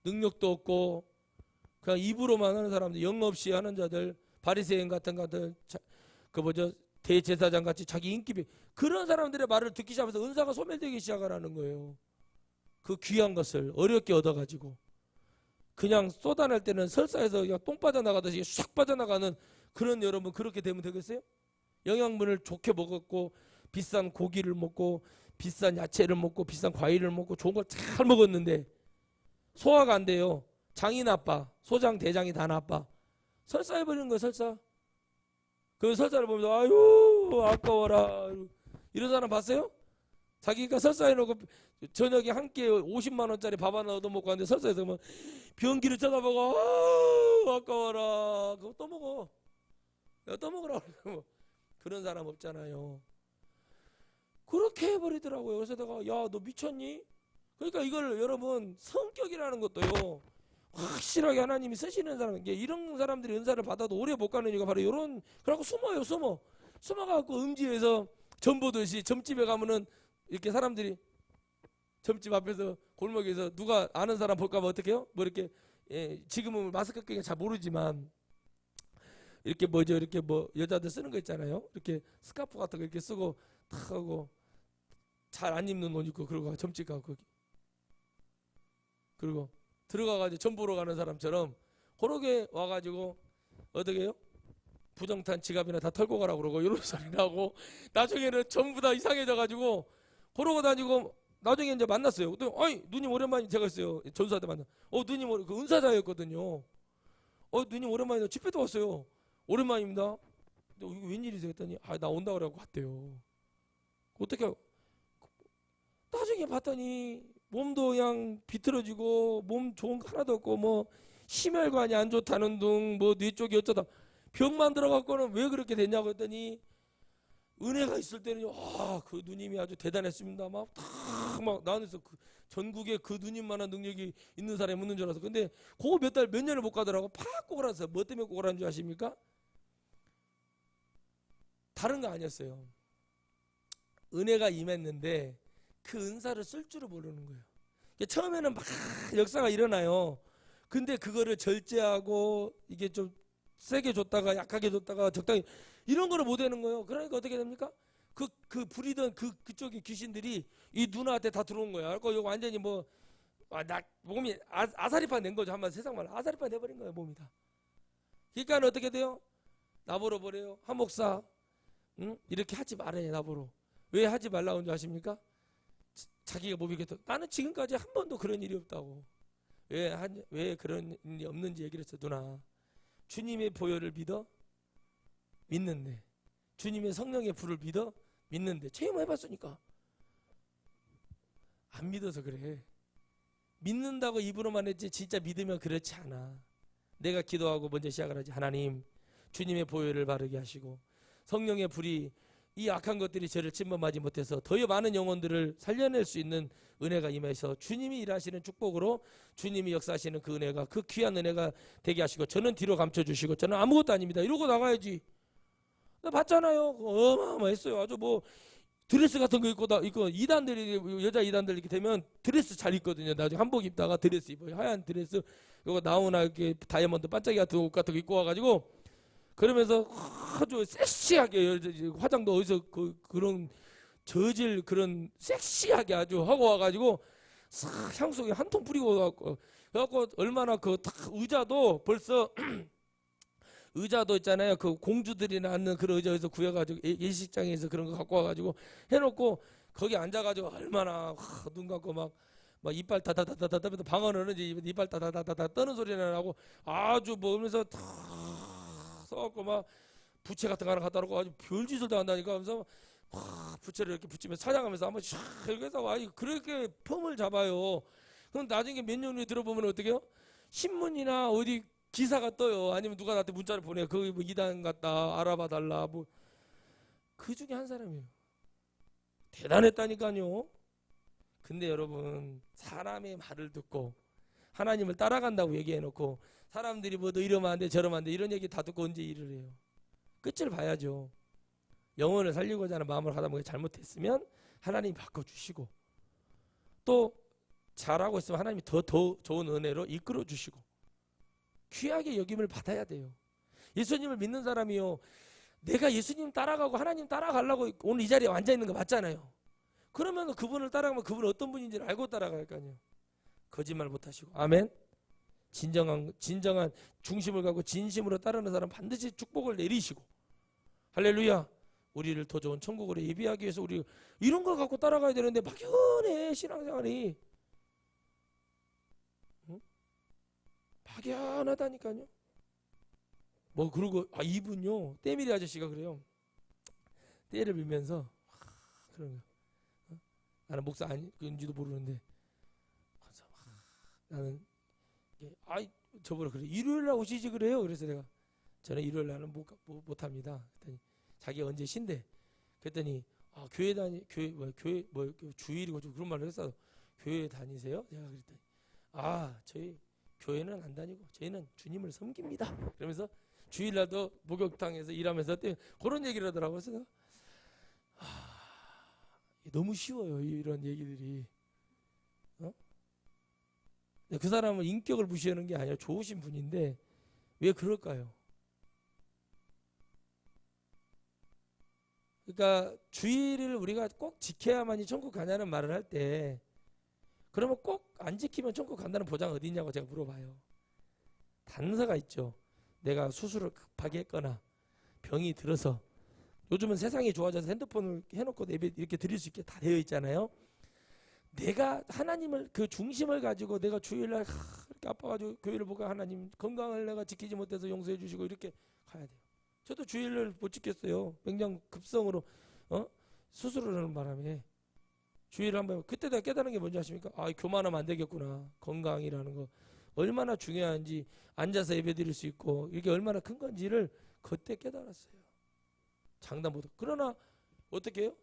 능력도 없고 그냥 입으로만 하는 사람들, 영 없이 하는 자들, 바리새인 같은 것들, 그 뭐죠, 대제사장 같이 자기 인기비, 그런 사람들의 말을 듣기 시작해서 은사가 소멸되기 시작하라는 거예요. 그 귀한 것을 어렵게 얻어가지고 그냥 쏟아낼 때는 설사해서 그냥 똥 빠져나가듯이 샥 빠져나가는 그런, 여러분 그렇게 되면 되겠어요? 영양분을 좋게 먹었고 비싼 고기를 먹고 비싼 야채를 먹고 비싼 과일을 먹고 좋은 걸 잘 먹었는데 소화가 안 돼요. 장이 나빠. 소장 대장이 다 나빠. 설사해버리는 거예요. 설사. 그 설사를 보면서 아유 아까워라 이런 사람 봤어요? 자기가 설사해놓고 저녁에 한 끼에 50만 원짜리 밥 하나 얻어먹고 왔는데 설사해서 막 변기를 쳐다보고 아유 아까워라. 그거 또 먹어. 야, 또 먹으라. 그런 사람 없잖아요. 그렇게 해버리더라고요. 그래서 내가 야, 너 미쳤니? 그러니까 이걸 여러분 성격이라는 것도요, 확실하게 하나님이 쓰시는 사람, 이런 사람들이 은사를 받아도 오래 못 가는 이유가 바로 이런, 그러고 숨어요. 숨어갖고 음지에서 점 보듯이 점집에 가면은 이렇게 사람들이 점집 앞에서 골목에서 누가 아는 사람 볼까봐 어떻게 해요? 뭐 이렇게, 지금은 마스크 끼니까 잘 모르지만 이렇게 뭐죠, 이렇게 뭐 여자들 쓰는 거 있잖아요. 이렇게 스카프 같은 거 이렇게 쓰고 탁 하고 잘 안 입는 옷 입고 그러고 점집 가고 거기 그리고 들어가가지고 점 보러 가는 사람처럼 그러게 와가지고 어떻게 해요? 부정탄 지갑이나 다 털고 가라고 그러고 이런 소리 나고 나중에는 전부 다 이상해져가지고 그러고 다니고 나중에 이제 만났어요. 아니 누님 오랜만에 제가 있어요. 전수한테 만나. 누님 그 은사자였거든요. 누님 오랜만에 집회도 왔어요. 오랜만입니다. 이거 웬일이세요? 했더니 나 온다 그러고 왔대요. 어떻게 나중에 봤더니 몸도 그냥 비틀어지고 몸 좋은 거 하나도 없고 뭐 심혈관이 안 좋다는 둥 뭐 뇌 쪽이 어쩌다 병만 들어갖고는 왜 그렇게 됐냐고 했더니 은혜가 있을 때는 그 누님이 아주 대단했습니다. 막 나는 그 전국에 그 누님만한 능력이 있는 사람이 없는 줄 알았어. 근데 그거 몇 년을 못 가더라고. 팍 꼬라서 뭐 때문에 꼬라는 줄 아십니까? 다른 거 아니었어요. 은혜가 임했는데 그 은사를 쓸 줄을 모르는 거예요. 처음에는 막 역사가 일어나요. 근데 그거를 절제하고 이게 좀 세게 줬다가 약하게 줬다가 적당히 이런 거를 못 하는 거예요. 그러니까 어떻게 됩니까? 그 부리던 그쪽의 귀신들이 이 누나한테 다 들어온 거야. 그러니까 이거 완전히 몸이 아사리판 낸 거죠. 한번 세상 말로 아사리판 내버린 거예요. 몸이 다. 그러니까 어떻게 돼요? 나보러 버려요. 한 목사, 응? 이렇게 하지 말아요. 나보러. 왜 하지 말라고 하는 줄 아십니까? 자기가 못 이겼다. 나는 지금까지 한 번도 그런 일이 없다고. 왜 그런 일이 없는지 얘기를 했어. 누나, 주님의 보혈을 믿는데 주님의 성령의 불을 믿는데 체험해봤으니까 안 믿어서 그래. 믿는다고 입으로만 했지 진짜 믿으면 그렇지 않아. 내가 기도하고 먼저 시작을 하지. 하나님, 주님의 보혈을 바르게 하시고 성령의 불이 이 악한 것들이 저를 침범하지 못해서 더 많은 영혼들을 살려낼 수 있는 은혜가 임해서 주님이 일하시는 축복으로 주님이 역사하시는 그 은혜가, 그 귀한 은혜가 되게 하시고 저는 뒤로 감춰주시고 저는 아무것도 아닙니다. 이러고 나가야지. 나 봤잖아요. 어마어마했어요. 아주 뭐 드레스 같은 거 입고 이단들이, 여자 이단들 이렇게 되면 드레스 잘 입거든요. 나중에 한복 입다가 드레스 입어요. 하얀 드레스, 이거 나오나 이렇게 다이아몬드 반짝이 같은 옷 같은 거 입고 와가지고 그러면서 아주 섹시하게 화장도 어디서 그런 저질 그런 섹시하게 아주 하고 와가지고 싹 향수에 한 통 뿌리고 와갖고 그래갖고 얼마나 의자도 벌써 의자도 있잖아요. 그 공주들이나 앉는 그런 의자에서 구해가지고 예식장에서 그런 거 갖고 와가지고 해놓고 거기 앉아가지고 얼마나 눈 감고 막 막 이빨 다다다다다다 방언은 이제 이빨 다다다다다 떠는 소리가 나고 아주 먹으면서 다 써갖고 막 부채 같은 거 하나 갖다 놓고 아주 별짓을 다 한다니까. 하면서 막 부채를 이렇게 붙이면서 사냥하면서 한번 샥 이렇게 해서 아이 그렇게 폼을 잡아요. 그럼 나중에 몇 년 후에 들어보면 어떻게 해요? 신문이나 어디 기사가 떠요. 아니면 누가 나한테 문자를 보내요. 거기 뭐 이단 같다 알아봐 달라 뭐. 그 중에 한 사람이에요. 대단했다니까요. 근데 여러분 사람의 말을 듣고 하나님을 따라간다고 얘기해놓고 사람들이 뭐 너 이러면 안 돼 저러면 안 돼 이런 얘기 다 듣고 언제 일을 해요. 끝을 봐야죠. 영혼을 살리고자 하는 마음을 하다 보니 잘못했으면 하나님이 바꿔주시고 또 잘하고 있으면 하나님이 더 좋은 은혜로 이끌어 주시고 귀하게 여김을 받아야 돼요. 예수님을 믿는 사람이요. 내가 예수님 따라가고 하나님 따라가려고 오늘 이 자리에 앉아 있는 거 맞잖아요. 그러면 그분을 따라가면 그분은 어떤 분인지를 알고 따라갈 거 아니에요. 거짓말 못 하시고. 아멘. 진정한 중심을 갖고 진심으로 따르는 사람 반드시 축복을 내리시고. 할렐루야. 우리를 더 좋은 천국으로 예비하기 위해서 우리 이런 걸 갖고 따라가야 되는데 막연해 신앙생활이. 응? 막연하다니까요. 뭐 그러고 이분요 때밀이 아저씨가 그래요. 때를 밀면서 그런 거. 나는 목사 아닌지도 모르는데 나는 저보러 그래 일요일날 오시지 그래요. 그래서 내가 저는 일요일날은 못합니다. 그랬더니 자기가 언제 쉰대. 그랬더니 교회 주일이고 좀 그런 말을 했어. 교회 다니세요? 제가 그랬더니 저희 교회는 안 다니고 저희는 주님을 섬깁니다. 그러면서 주일날도 목욕탕에서 일하면서 그런 얘기를 하더라고요. 그래서 너무 쉬워요 이런 얘기들이. 그 사람은 인격을 무시하는 게 아니라 좋으신 분인데 왜 그럴까요? 그러니까 주의를 우리가 꼭 지켜야만이 천국 가냐는 말을 할 때 그러면 꼭 안 지키면 천국 간다는 보장 어디 있냐고 제가 물어봐요. 단서가 있죠. 내가 수술을 급하게 했거나 병이 들어서 요즘은 세상이 좋아져서 핸드폰을 해놓고 이렇게 드릴 수 있게 다 되어 있잖아요. 내가 하나님을 그 중심을 가지고 내가 주일날 이렇게 아파가지고 교회를 보고 하나님 건강을 내가 지키지 못해서 용서해 주시고 이렇게 가야 돼요. 저도 주일을 못 지켰어요. 굉장히 급성으로 수술을 하는 바람에 주일을 한번 그때 내가 깨달은 게 뭔지 아십니까? 교만하면 안 되겠구나. 건강이라는 거 얼마나 중요한지 앉아서 예배드릴 수 있고 이게 얼마나 큰 건지를 그때 깨달았어요. 장담 못하고. 그러나 어떻게 해요?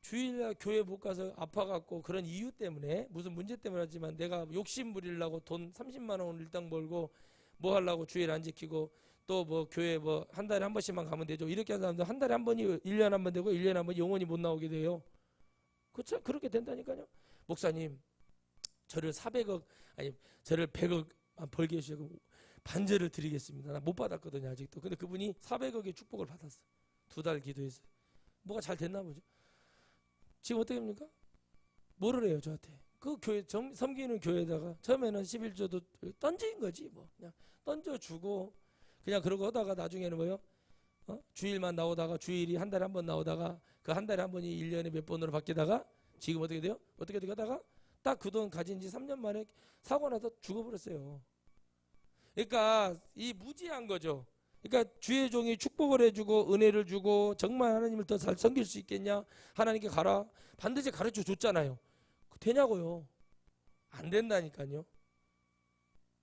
주일날 교회 못 가서 아파갖고 그런 이유 때문에 무슨 문제 때문에 하지만 내가 욕심 부리려고 돈 30만 원 일당 벌고 뭐 하려고 주일 안 지키고 또 뭐 교회 뭐 한 달에 한 번씩만 가면 되죠. 이렇게 하는 사람들 한 달에 한 번이 1년에 한 번 되고 1년에 한 번 영원히 못 나오게 돼요. 그렇죠? 그렇게 된다니까요. 목사님 저를 100억 벌게 해주시고 반절을 드리겠습니다. 나 못 받았거든요 아직도. 근데 그분이 400억의 축복을 받았어요. 2달 기도했어요. 뭐가 잘 됐나 보죠. 지금 어떻게 합니까? 뭐를 해요 저한테. 그 교회 섬기는 교회에다가 처음에는 11조도 던진 거지 뭐 그냥 던져주고 그냥 그러고 하다가 나중에는 뭐요? 주일만 나오다가 주일이 한 달에 한 번 나오다가 그 한 달에 한 번이 1년에 몇 번으로 바뀌다가 지금 어떻게 돼요? 어떻게 하다가 딱 그 돈 가진 지 3년 만에 사고 나서 죽어버렸어요. 그러니까 이 무지한 거죠. 그러니까 주의 종이 축복을 해주고 은혜를 주고 정말 하나님을 더 잘 섬길 수 있겠냐? 하나님께 가라. 반드시 가르쳐 줬잖아요. 되냐고요? 안 된다니까요.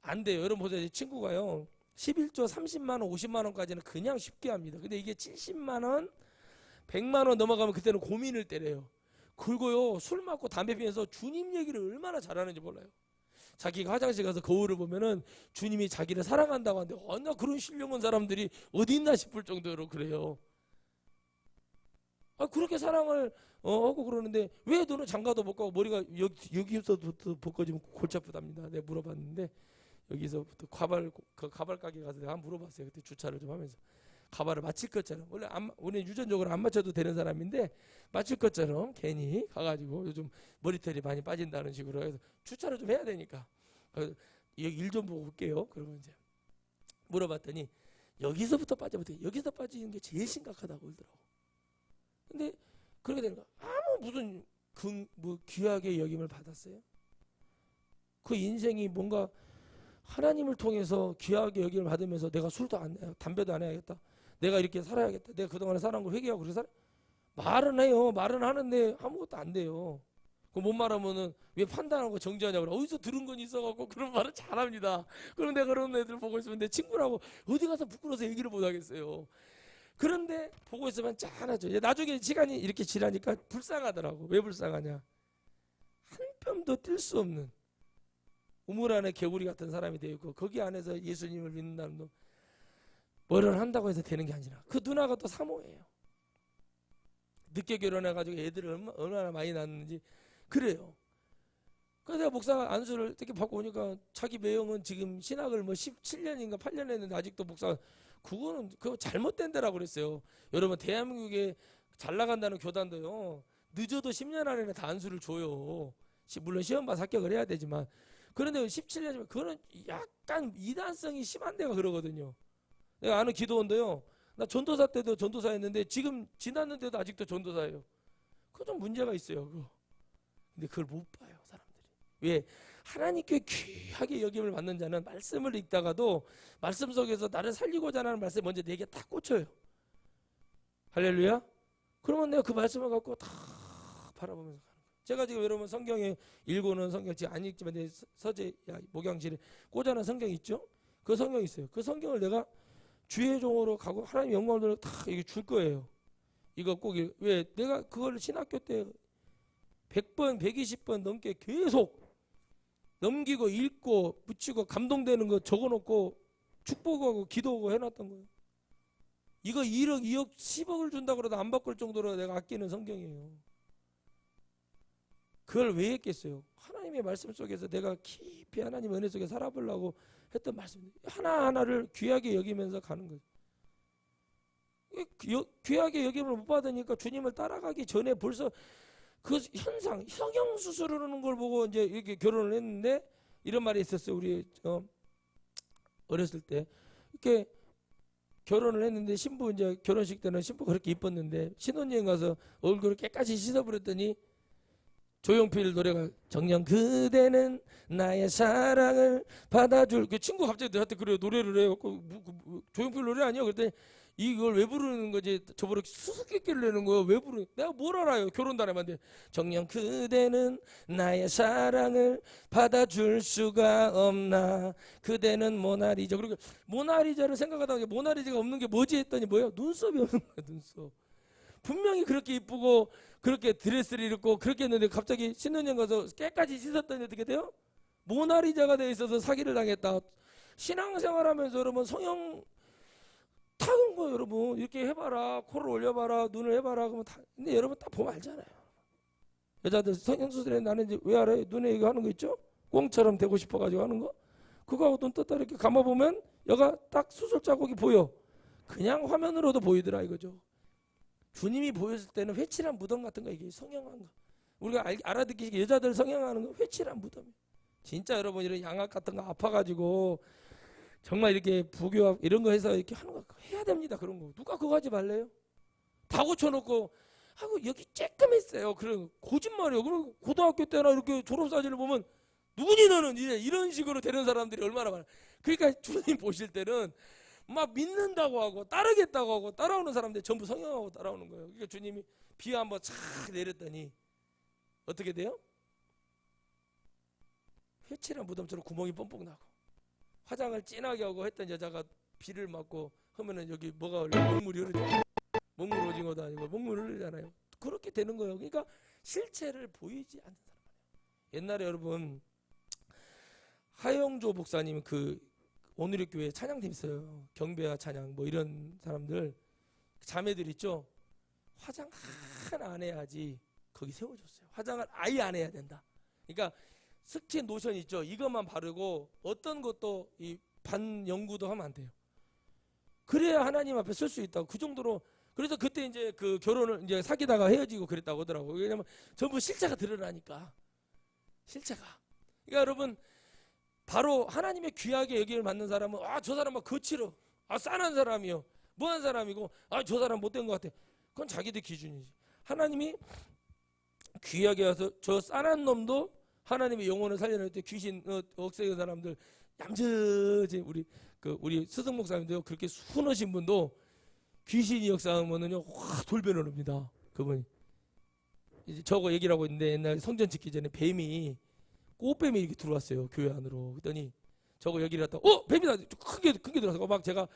안 돼요. 여러분 보세요. 친구가요. 11조 30만 원, 50만 원까지는 그냥 쉽게 합니다. 근데 이게 70만 원, 100만 원 넘어가면 그때는 고민을 때려요. 그리고요. 술 먹고 담배 피면서 주님 얘기를 얼마나 잘하는지 몰라요. 자기가 화장실 가서 거울을 보면은 주님이 자기를 사랑한다고 하는데 나 그런 신령한 사람들이 어디 있나 싶을 정도로 그래요. 그렇게 사랑을 하고 그러는데 왜 너는 장가도 못 가고 머리가 여기서부터 벗겨지면 골치 아프답니다. 내가 물어봤는데 여기서부터 가발 가게 가서 내가 한번 물어봤어요. 그때 주차를 좀 하면서 가발을 맞힐 것처럼 원래 유전적으로 안 맞춰도 되는 사람인데 맞힐 것처럼 괜히 가가지고 요즘 머리털이 많이 빠진다는 식으로 해서 주차를 좀 해야 되니까 여기 일 좀 보고 올게요. 그러고 이제 물어봤더니 여기서부터 빠져부터 여기서 빠지는 게 제일 심각하다고 그러더라고. 근데 그렇게 되는 거야. 무슨 뭐 귀하게 여김을 받았어요. 그 인생이 뭔가 하나님을 통해서 귀하게 여김을 받으면서 내가 술도 안 해, 담배도 안 해야겠다. 내가 이렇게 살아야겠다. 내가 그동안에 살아온 걸 회개하고 그래서 말은 해요. 말은 하는데 아무것도 안 돼요. 그 못 말하면은 왜 판단하고 정지하냐고 그래. 어디서 들은 건 있어갖고 그런 말을 잘합니다. 그럼 내가 그런 애들 보고 있으면 내 친구라고 어디 가서 부끄러워서 얘기를 못 하겠어요. 그런데 보고 있으면 짠하죠. 나중에 시간이 이렇게 지나니까 불쌍하더라고. 왜 불쌍하냐? 한 뼘도 뛸 수 없는 우물 안에 개구리 같은 사람이 되어 있고 거기 안에서 예수님을 믿는다는 놈 뭐를 한다고 해서 되는 게 아니라 그 누나가 또 사모예요. 늦게 결혼해가지고 애들을 얼마나 많이 낳았는지 그래요. 그래서 내가 목사 안수를 이렇게 받고 오니까 자기 매형은 지금 신학을 뭐 17년인가 8년 했는데 아직도 목사 그거는 그거 잘못된 데라고 그랬어요. 여러분 대한민국에 잘 나간다는 교단도요 늦어도 10년 안에는 다 안수를 줘요. 물론 시험 봐서 합격을 해야 되지만 그런데 17년이면 그거는 약간 이단성이 심한 데가 그러거든요. 내가 아는 기도원도요. 나 전도사 때도 전도사였는데 지금 지났는데도 아직도 전도사예요. 그거 좀 문제가 있어요. 그거. 근데 그걸 못 봐요 사람들이. 왜? 하나님께 귀하게 여김을 받는 자는 말씀을 읽다가도 말씀 속에서 나를 살리고자 하는 말씀 먼저 내게 딱 꽂혀요. 할렐루야. 그러면 내가 그 말씀을 갖고 다 바라보면서 가는 거예요. 제가 지금 여러분 성경에 읽고는 성경 지금 안 읽지만 내 서재 목양실에 꽂아놓은 성경이 있죠. 그 성경이 있어요. 그 성경을 내가 주의 종으로 가고 하나님 영광을 다 이게 줄 거예요. 이거 꼭 왜 내가 그걸 신학교 때 100번 120번 넘게 계속 넘기고 읽고 붙이고 감동되는 거 적어놓고 축복하고 기도하고 해놨던 거예요. 이거 1억 2억 10억을 준다고 해도 안 바꿀 정도로 내가 아끼는 성경이에요. 그걸 왜 했겠어요? 하나님의 말씀 속에서 내가 깊이 하나님 은혜 속에 살아보려고 했던 말씀 하나하나를 귀하게 여기면서 가는 거죠. 귀하게 여김을 못 받으니까 주님을 따라가기 전에 벌써 그 현상 성형수술을 하는 걸 보고 이제 이렇게 결혼을 했는데 이런 말이 있었어요. 우리 어렸을 때 이렇게 결혼을 했는데 신부 이제 결혼식 때는 신부 그렇게 이뻤는데 신혼여행 가서 얼굴을 깨끗이 씻어버렸더니 조용필 노래가 정녕 그대는 나의 사랑을 받아줄 그 친구 갑자기 나한테 그래 노래를 해요. 조용필 노래 아니야? 그랬더니 이걸 왜 부르는 거지? 저보고 수수께끼를 내는 거예요. 왜 부르는? 내가 뭘 알아요? 결혼 단에만데 정녕 그대는 나의 사랑을 받아줄 수가 없나? 그대는 모나리자. 그리고 모나리자를 생각하다가 모나리자가 없는 게 뭐지 했더니 뭐예요? 눈썹이 없는 거야. 눈썹. 분명히 그렇게 이쁘고 그렇게 드레스를 입고 그렇게 했는데 갑자기 신혼여행 가서 깨까지 씻었더니 어떻게 돼요? 모나리자가 돼 있어서 사기를 당했다. 신앙생활하면서 여러분 성형 타는 거 여러분 이렇게 해봐라. 코를 올려봐라. 눈을 해봐라. 그러면 근데 여러분 딱 보면 알잖아요. 여자들 성형수술에 나는 이제 왜 알아요? 눈에 이거 하는 거 있죠? 꽁처럼 되고 싶어가지고 하는 거. 그거하고 눈 떴다 이렇게 감아보면 여가 딱 수술 자국이 보여. 그냥 화면으로도 보이더라 이거죠. 주님이 보였을 때는 회칠한 무덤 같은 거 이게 성형한 거. 우리가 알아듣기 여자들 성형하는 거 회칠한 무덤. 진짜 여러분 이런 양악 같은 거 아파가지고 정말 이렇게 부교합 이런 거 해서 이렇게 하는 거 해야 됩니다. 그런 거 누가 그거 하지 말래요? 다 고쳐놓고 하고 여기 쬐끔했어요. 그런 거짓말이에요. 그리고 고등학교 때나 이렇게 졸업 사진을 보면 누구니 너는 이런 식으로 되는 사람들이 얼마나 많아. 그러니까 주님 보실 때는 막 믿는다고 하고 따르겠다고 하고 따라오는 사람들 전부 성형하고 따라오는 거예요. 그러니까 주님이 비 한번 착 내렸더니 어떻게 돼요? 회칠한 무덤처럼 구멍이 뻥뻥 나고 화장을 진하게 하고 했던 여자가 비를 맞고 하면은 여기 뭐가 흘러? 먹물이 흐르죠. 먹물 오징어도 아니고 먹물 흐르잖아요. 그렇게 되는 거예요. 그러니까 실체를 보이지 않는 사람. 옛날에 여러분 하영조 목사님 그 오늘의 교회 찬양팀 있어요. 경배와 찬양 뭐 이런 사람들 자매들 있죠. 화장 하나 안 해야지 거기 세워줬어요. 화장을 아예 안 해야 된다. 그러니까 스킨 노션 있죠. 이것만 바르고 어떤 것도 이 반영구도 하면 안 돼요. 그래야 하나님 앞에 설 수 있다고. 그 정도로. 그래서 그때 이제 그 결혼을 이제 사귀다가 헤어지고 그랬다고 하더라고요. 왜냐면 전부 실체가 드러나니까. 실체가. 그러니까 여러분 바로 하나님의 귀하게 여김을 받는 사람은 저 사람 막 거칠어. 싸한 사람이요. 뭐한 사람이고 저 사람 못된 것 같아. 그건 자기들 기준이지. 하나님이 귀하게 와서 저 싸한 놈도 하나님의 영혼을 살려낼 때 귀신 억세는 사람들 얌전히 우리 스승 목사님도요 그렇게 순하신 분도 귀신이 역사하면은요 확 돌변을 합니다. 그분이 이제 저거 얘기를 하고 있는데 옛날 성전 짓기 전에 꽃뱀이 이렇게 들어왔어요 교회 안으로. 그랬더니 저거 여기를 갖다 뱀이다 크게 들어서 막 제가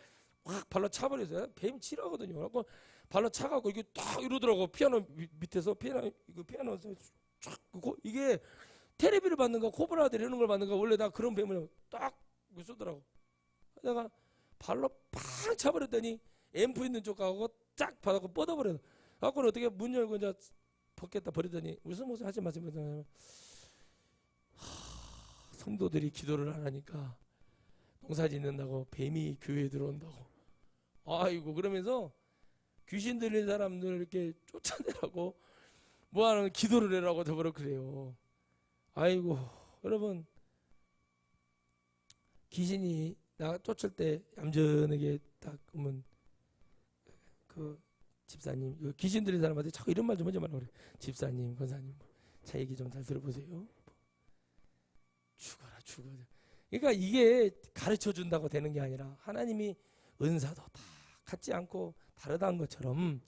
확 발로 차버렸어요. 뱀 치라거든요. 그래서 발로 차가고 이게 딱 이러더라고. 피아노 밑에서 피아노 쫙 이게 테레비를 받는가 코브라들 이런 걸 받는가 원래 나 그런 뱀을 딱 쏘더라고. 내가 발로 팍 차버렸더니 앰프 있는 쪽 가고 쫙 받아고 뻗어버려. 갖고는 어떻게 문 열고 이제 벗겠다 버리더니 무슨 모습 하지 마세요. 성도들이 기도를 안 하니까 농사 짓는다고 뱀이 교회에 들어온다고. 아이고 그러면서 귀신 들린 사람들 이렇게 쫓아내라고 뭐하는 기도를 해라고 더불어 그래요. 아이고 여러분 귀신이 나 쫓을 때 얌전하게 딱 그러면 그 집사님 귀신 들린 사람한테 자꾸 이런 말 좀 하지 말라고 그래. 집사님 권사님 제 얘기 좀 잘 들어보세요. 죽어라. 그러니까 이게 가르쳐 준다고 되는 게 아니라 하나님이 은사도 다 같지 않고 다르다는 것처럼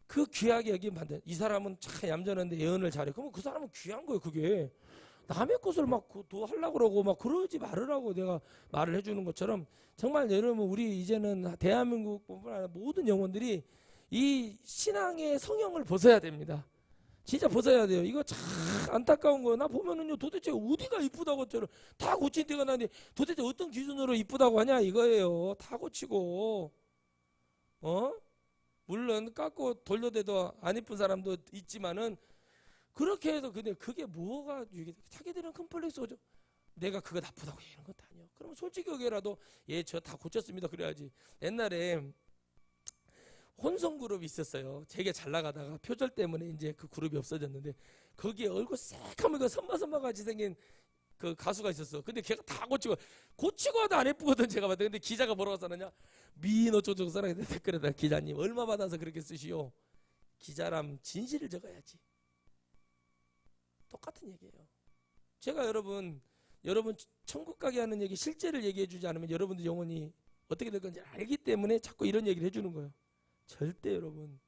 그 귀하게 여긴 반대. 이 사람은 참 얌전한데 예언을 잘해. 그러면 그 사람은 귀한 거예요. 그게 남의 것을 막 더 하려고 그러고 막 그러지 말으라고 내가 말을 해주는 것처럼 정말 여러분 우리 이제는 대한민국뿐만 아니라 모든 영혼들이 이 신앙의 성형을 벗어야 됩니다. 진짜 벗어야 돼요. 이거 참 안타까운 거예요. 나 보면은요 도대체 어디가 이쁘다고 다 고친 때가 나는데 도대체 어떤 기준으로 이쁘다고 하냐 이거예요. 다 고치고 물론 깎고 돌려대도 안 이쁜 사람도 있지만은 그렇게 해서 근데 그게 뭐가 자기들은 컴플렉스 오죠. 내가 그거 나쁘다고 얘기하는 것도 아니야. 그럼 솔직히 여기라도 저 다 고쳤습니다 그래야지. 옛날에 혼성 그룹이 있었어요. 되게 잘 나가다가 표절 때문에 이제 그 그룹이 없어졌는데 거기에 얼굴 새까만 그 선마 같이 생긴 그 가수가 있었어. 근데 걔가 다 고치고 하도 안 예쁘거든 제가 봤을 때. 근데 기자가 뭐라고 써놨냐? 미인 어쩌고저쩌고 써놨는데 댓글에다 기자님 얼마 받아서 그렇게 쓰시오? 기자람 진실을 적어야지. 똑같은 얘기예요. 제가 여러분 천국 가게 하는 얘기 실제를 얘기해 주지 않으면 여러분들 영혼이 어떻게 될 건지 알기 때문에 자꾸 이런 얘기를 해주는 거예요. 절대 여러분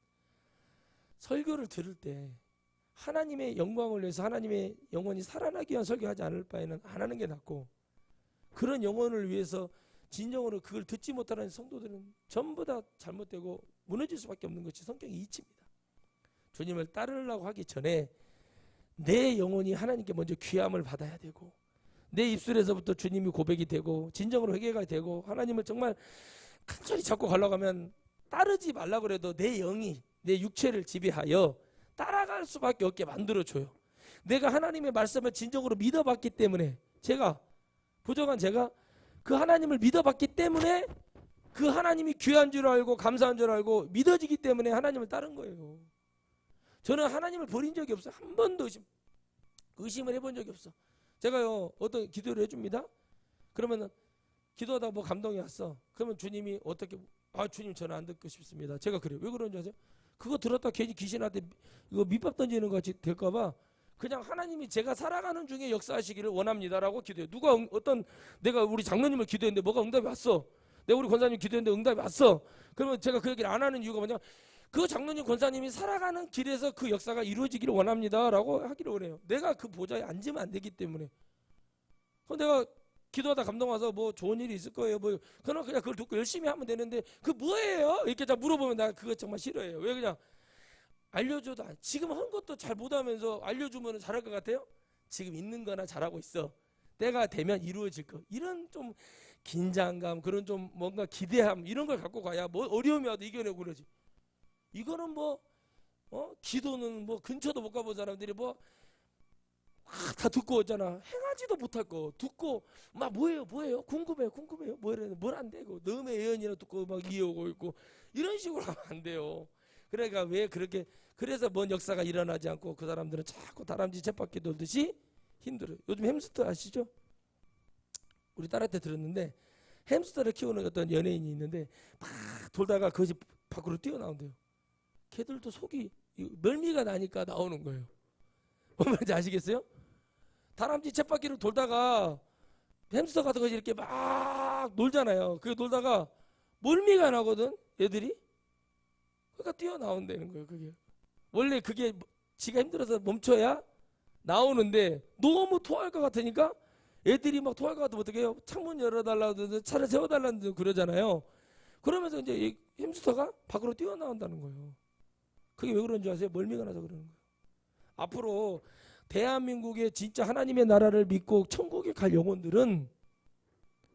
설교를 들을 때 하나님의 영광을 위해서 하나님의 영혼이 살아나기 위한 설교하지 않을 바에는 안 하는 게 낫고, 그런 영혼을 위해서 진정으로 그걸 듣지 못하는 성도들은 전부 다 잘못되고 무너질 수밖에 없는 것이 성경의 이치입니다. 주님을 따르려고 하기 전에 내 영혼이 하나님께 먼저 귀함을 받아야 되고, 내 입술에서부터 주님이 고백이 되고 진정으로 회개가 되고 하나님을 정말 간절히 잡고 가려고 하면 따르지 말라고 해도 내 영이 내 육체를 지배하여 따라갈 수밖에 없게 만들어줘요. 내가 하나님의 말씀을 진정으로 믿어봤기 때문에, 제가 부정한 제가 그 하나님을 믿어봤기 때문에 그 하나님이 귀한 줄 알고 감사한 줄 알고 믿어지기 때문에 하나님을 따른 거예요. 저는 하나님을 버린 적이 없어요. 한 번도 의심을 해본 적이 없어. 제가요 어떤 기도를 해줍니다. 그러면은 기도하다가 뭐 감동이 왔어. 그러면 주님이 어떻게 주님 저는 안 듣고 싶습니다. 제가 그래요. 왜 그런지 아세요? 그거 들었다 괜히 귀신한테 이거 밑밥 던지는 거 같이 될까봐 그냥 하나님이 제가 살아가는 중에 역사하시기를 원합니다라고 기도해요. 내가 우리 장로님을 기도했는데 뭐가 응답이 왔어. 내가 우리 권사님 기도했는데 응답이 왔어. 그러면 제가 그 얘기를 안 하는 이유가 뭐냐? 그 장로님 권사님이 살아가는 길에서 그 역사가 이루어지기를 원합니다라고 하기를 원해요. 내가 그 보좌에 앉으면 안 되기 때문에. 그럼 내가 기도하다 감동 와서 뭐 좋은 일이 있을 거예요. 그냥 그걸 듣고 열심히 하면 되는데 그 뭐예요? 이렇게 다 물어보면 나 그거 정말 싫어해요. 왜 그냥 알려줘도 지금 한 것도 잘 못하면서 알려주면 잘할 것 같아요? 지금 있는 거나 잘하고 있어. 때가 되면 이루어질 거. 이런 좀 긴장감, 그런 좀 뭔가 기대함 이런 걸 갖고 가야 뭐 어려움이 와도 이겨내고 그러지. 이거는 기도는 근처도 못 가본 사람들이 다 듣고 오잖아. 행하지도 못할 거 듣고 막 뭐예요 궁금해요 뭘 안 되고 너의 예언이라 듣고 막 이어오고 있고 이런 식으로 하면 안 돼요. 그러니까 왜 그렇게 그래서 뭔 역사가 일어나지 않고 그 사람들은 자꾸 다람쥐 쳇바퀴 돌듯이 힘들어요. 요즘 햄스터 아시죠? 우리 딸한테 들었는데 햄스터를 키우는 어떤 연예인이 있는데 막 돌다가 그 집 밖으로 뛰어나온대요. 걔들도 속이 멀미가 나니까 나오는 거예요. 뭔 말인지 아시겠어요? 다람쥐 쳇바퀴를 돌다가 햄스터 같은 거 이렇게 막 놀잖아요. 그게 놀다가 멀미가 나거든, 애들이. 그러니까 뛰어나온다는 거예요. 그게 원래 그게 지가 힘들어서 멈춰야 나오는데 너무 토할 것 같으니까 애들이 막 토할 것 같으면 어떻게 해요? 창문 열어달라고 차를 세워달라고 그러잖아요. 그러면서 이제 이 햄스터가 밖으로 뛰어나온다는 거예요. 그게 왜 그런 줄 아세요? 멀미가 나서 그러는 거예요. 앞으로 대한민국의 진짜 하나님의 나라를 믿고 천국에 갈 영혼들은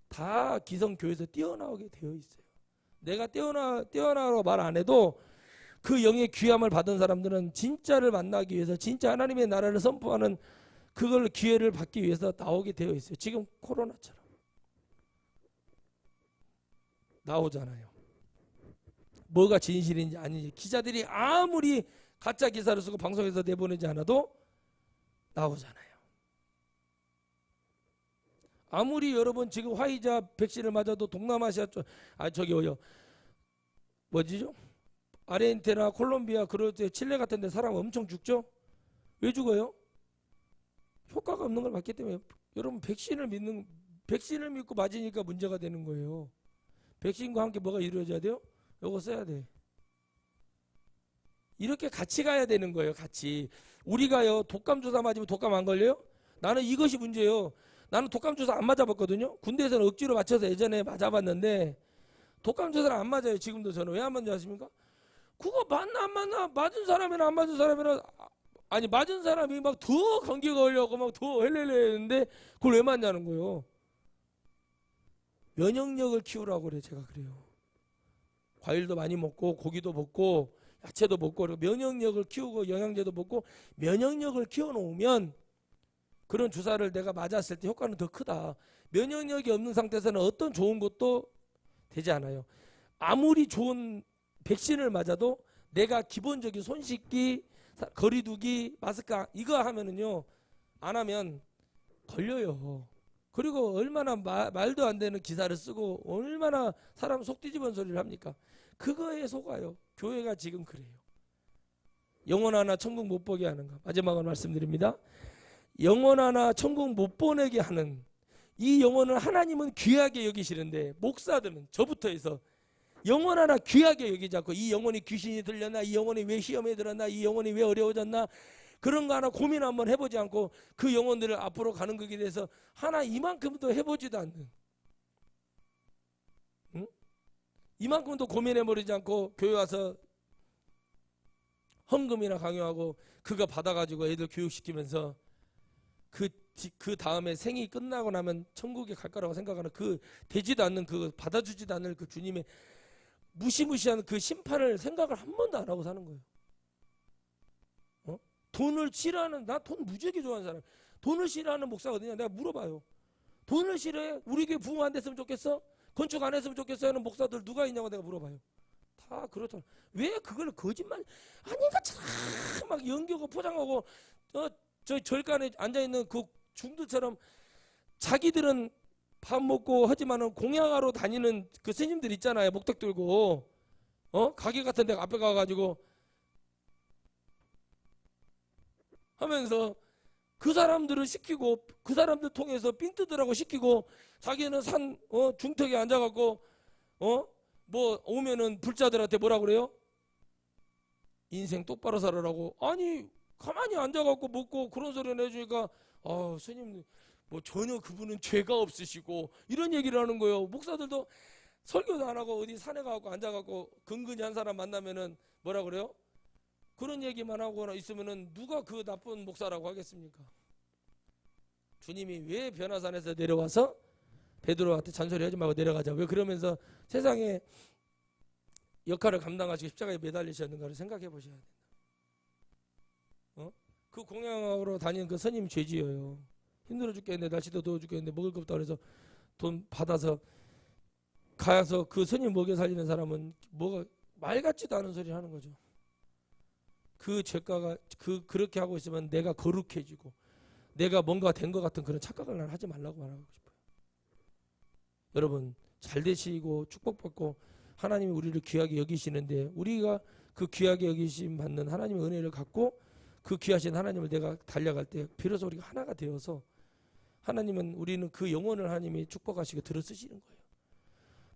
다 기성교회에서 뛰어나오게 되어 있어요. 내가 뛰어나라고 말 안 해도 그 영의 귀함을 받은 사람들은 진짜를 만나기 위해서 진짜 하나님의 나라를 선포하는 그걸 기회를 받기 위해서 나오게 되어 있어요. 지금 코로나처럼 나오잖아요. 뭐가 진실인지 아닌지 기자들이 아무리 가짜 기사를 쓰고 방송에서 내보내지 않아도 나오잖아요. 아무리 여러분 지금 화이자 백신을 맞아도 동남아시아 쪽 저기요 뭐지죠? 아르헨티나, 콜롬비아, 그렇지 칠레 같은 데 사람 엄청 죽죠? 왜 죽어요? 효과가 없는 걸 맞기 때문에. 여러분 백신을 믿고 맞으니까 문제가 되는 거예요. 백신과 함께 뭐가 이루어져야 돼요? 요거 써야 돼. 이렇게 같이 가야 되는 거예요. 같이. 우리가요 독감 주사 맞으면 독감 안 걸려요? 나는 이것이 문제예요. 나는 독감 주사 안 맞아봤거든요. 군대에서는 억지로 맞춰서 예전에 맞아봤는데 독감 주사를 안 맞아요. 지금도 저는. 왜 안 맞는지 아십니까? 그거 맞나 안 맞나? 맞은 사람이나 안 맞은 사람이나 아니 맞은 사람이 막 더 감기가 걸려고 막 더 헬렐레 했는데 그걸 왜 맞냐는 거예요. 면역력을 키우라고 그래. 제가 그래요. 과일도 많이 먹고 고기도 먹고 야채도 먹고 그리고 면역력을 키우고 영양제도 먹고 면역력을 키워놓으면 그런 주사를 내가 맞았을 때 효과는 더 크다. 면역력이 없는 상태에서는 어떤 좋은 것도 되지 않아요. 아무리 좋은 백신을 맞아도 내가 기본적인 손 씻기, 거리두기, 마스크 이거 하면은요 안 하면 걸려요. 그리고 얼마나 말도 안 되는 기사를 쓰고 얼마나 사람 속 뒤집은 소리를 합니까? 그거에 속아요. 교회가 지금 그래요. 영혼 하나 천국 못 보게 하는 거. 마지막으로 말씀드립니다. 영혼 하나 천국 못 보내게 하는 이 영혼을 하나님은 귀하게 여기시는데 목사들은 저부터 해서 영혼 하나 귀하게 여기지 않고 이 영혼이 귀신이 들렸나, 이 영혼이 왜 시험에 들었나, 이 영혼이 왜 어려워졌나 그런 거 하나 고민 한번 해보지 않고 그 영혼들을 앞으로 가는 것에 대해서 하나 이만큼도 해보지도 않는, 응? 이만큼도 고민해버리지 않고 교회 와서 헌금이나 강요하고 그거 받아가지고 애들 교육시키면서 그 다음에 생이 끝나고 나면 천국에 갈 거라고 생각하는 그 되지도 않는 그 받아주지도 않을 그 주님의 무시무시한 그 심판을 생각을 한 번도 안 하고 사는 거예요. 돈을 싫어하는, 나 돈 무지하게 좋아하는 사람, 돈을 싫어하는 목사가 어디냐 내가 물어봐요. 돈을 싫어해? 우리 교회 부흥 안 됐으면 좋겠어? 건축 안 했으면 좋겠어? 하는 목사들 누가 있냐고 내가 물어봐요. 다 그렇잖아. 왜 그걸 거짓말 아닌가 막 연기하고 포장하고 저 절간에 앉아있는 그 중도처럼 자기들은 밥 먹고 하지만은 공양하러 다니는 그 스님들 있잖아요. 목탁 들고 가게 같은 데 앞에 가가지고 하면서 그 사람들을 시키고 그 사람들 통해서 삥 뜯으라고 시키고 자기는 산 중턱에 앉아갖고 뭐 오면은 불자들한테 뭐라 그래요? 인생 똑바로 살아라고. 아니 가만히 앉아갖고 먹고 그런 소리를 해주니까 스님 뭐 전혀 그분은 죄가 없으시고 이런 얘기를 하는 거예요. 목사들도 설교도 안 하고 어디 산에 가갖고 앉아갖고 근근히 한 사람 만나면은 뭐라 그래요? 그런 얘기만 하고 있으면은 누가 그 나쁜 목사라고 하겠습니까? 주님이 왜 변화산에서 내려와서 베드로한테 잔소리하지 말고 내려가자. 왜 그러면서 세상에 역할을 감당하시고 십자가에 매달리셨는가를 생각해 보셔야 된다. 그 공양으로 다니는 그 스님 죄지어요. 힘들어 죽겠는데 날씨도 더워 죽겠는데 먹을 거 없다 그래서 돈 받아서 가서 그 스님 먹여 살리는 사람은 뭐가 말 같지도 않은 소리 하는 거죠. 그 죄가가 그렇게 하고 있으면 내가 거룩해지고 내가 뭔가 된 것 같은 그런 착각을 난 하지 말라고 말하고 싶어요. 여러분 잘 되시고 축복받고 하나님이 우리를 귀하게 여기시는데 우리가 그 귀하게 여기심 받는 하나님의 은혜를 갖고 그 귀하신 하나님을 내가 달려갈 때 비로소 우리가 하나가 되어서 하나님은 우리는 그 영혼을 하나님이 축복하시고 들어 쓰시는 거예요.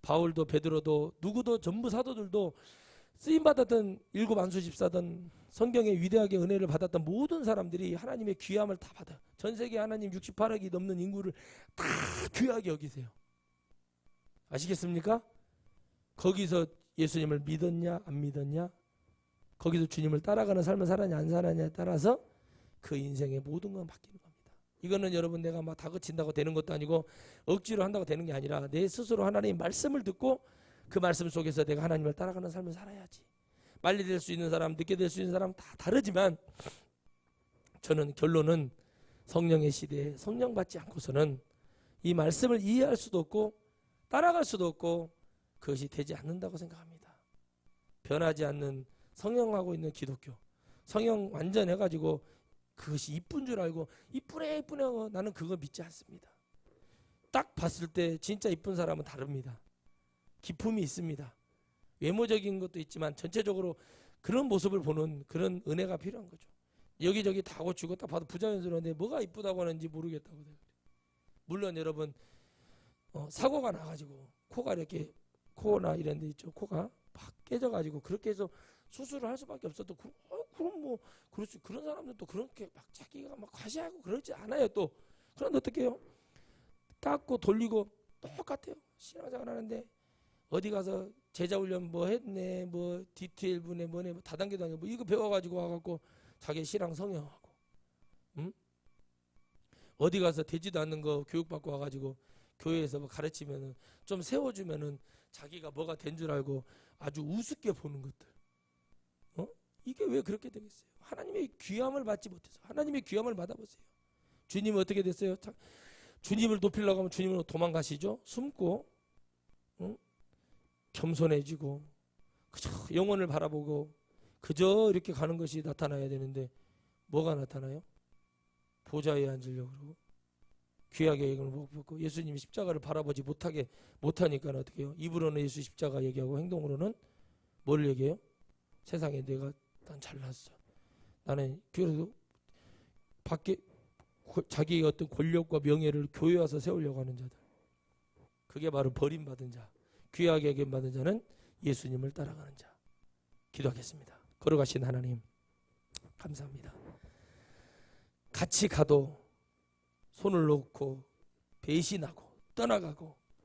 바울도 베드로도 누구도 전부 사도들도 쓰임받았던 일곱 안수집사든 성경의 위대하게 은혜를 받았던 모든 사람들이 하나님의 귀함을 다 받아요. 전 세계 하나님 68억이 넘는 인구를 다 귀하게 여기세요. 아시겠습니까? 거기서 예수님을 믿었냐 안 믿었냐, 거기서 주님을 따라가는 삶을 살았냐 안 살았냐에 따라서 그 인생의 모든 건 바뀌는 겁니다. 이거는 여러분 내가 막 다그친다고 되는 것도 아니고 억지로 한다고 되는 게 아니라 내 스스로 하나님의 말씀을 듣고 그 말씀 속에서 내가 하나님을 따라가는 삶을 살아야지. 빨리 될 수 있는 사람, 늦게 될 수 있는 사람 다 다르지만 저는 결론은 성령의 시대에 성령 받지 않고서는 이 말씀을 이해할 수도 없고 따라갈 수도 없고 그것이 되지 않는다고 생각합니다. 변하지 않는 성령하고 있는 기독교, 성령 완전 해가지고 그것이 이쁜 줄 알고 이쁘네 나는 그거 믿지 않습니다. 딱 봤을 때 진짜 이쁜 사람은 다릅니다. 기품이 있습니다. 외모적인 것도 있지만 전체적으로 그런 모습을 보는 그런 은혜가 필요한 거죠. 여기저기 다 고치고 딱 봐도 부자연스러운데 뭐가 이쁘다고 하는지 모르겠다고. 물론 여러분 사고가 나가지고 코가 이렇게 코나 이런 데 있죠. 코가 팍 깨져가지고 그렇게 해서 수술을 할 수밖에 없어도 그럼 뭐 그렇지. 그런 사람들 또 그렇게 막 자기가 막 과시하고 그러지 않아요. 또 그런데 어떻게 해요? 깎고 돌리고 똑같아요. 신앙생활 하는데 어디 가서 제자 훈련 뭐 했네, 뭐 디테일 분에 뭐네, 뭐 다단계도 아니고 뭐 이거 배워가지고 와갖고 자기 신앙 성형하고, 응? 어디 가서 되지도 않는 거 교육받고 와가지고 교회에서 뭐 가르치면은 좀 세워주면은 자기가 뭐가 된 줄 알고 아주 우습게 보는 것들. 이게 왜 그렇게 되겠어요? 하나님의 귀함을 받지 못해서. 하나님의 귀함을 받아보세요. 주님은 어떻게 됐어요? 주님을 높이려고 하면 주님으로 도망가시죠. 숨고, 응? 겸손해지고 그저 영혼을 바라보고 그저 이렇게 가는 것이 나타나야 되는데 뭐가 나타나요? 보좌에 앉으려고 그러고 귀하게 얘기를 못 듣고 예수님이 십자가를 바라보지 못하니까 어떻게 해요? 입으로는 예수 십자가 얘기하고 행동으로는 뭘 얘기해요? 세상에 난 잘났어. 나는 그래도 밖에 자기의 어떤 권력과 명예를 교회 와서 세우려고 하는 자들. 그게 바로 버림받은 자. 귀하게 여김받은 자는 예수님을 따라가는 자. 기도하겠습니다. 걸어가신 하나님 감사합니다. 같이 가도 손을 놓고 배신하고 떠나가고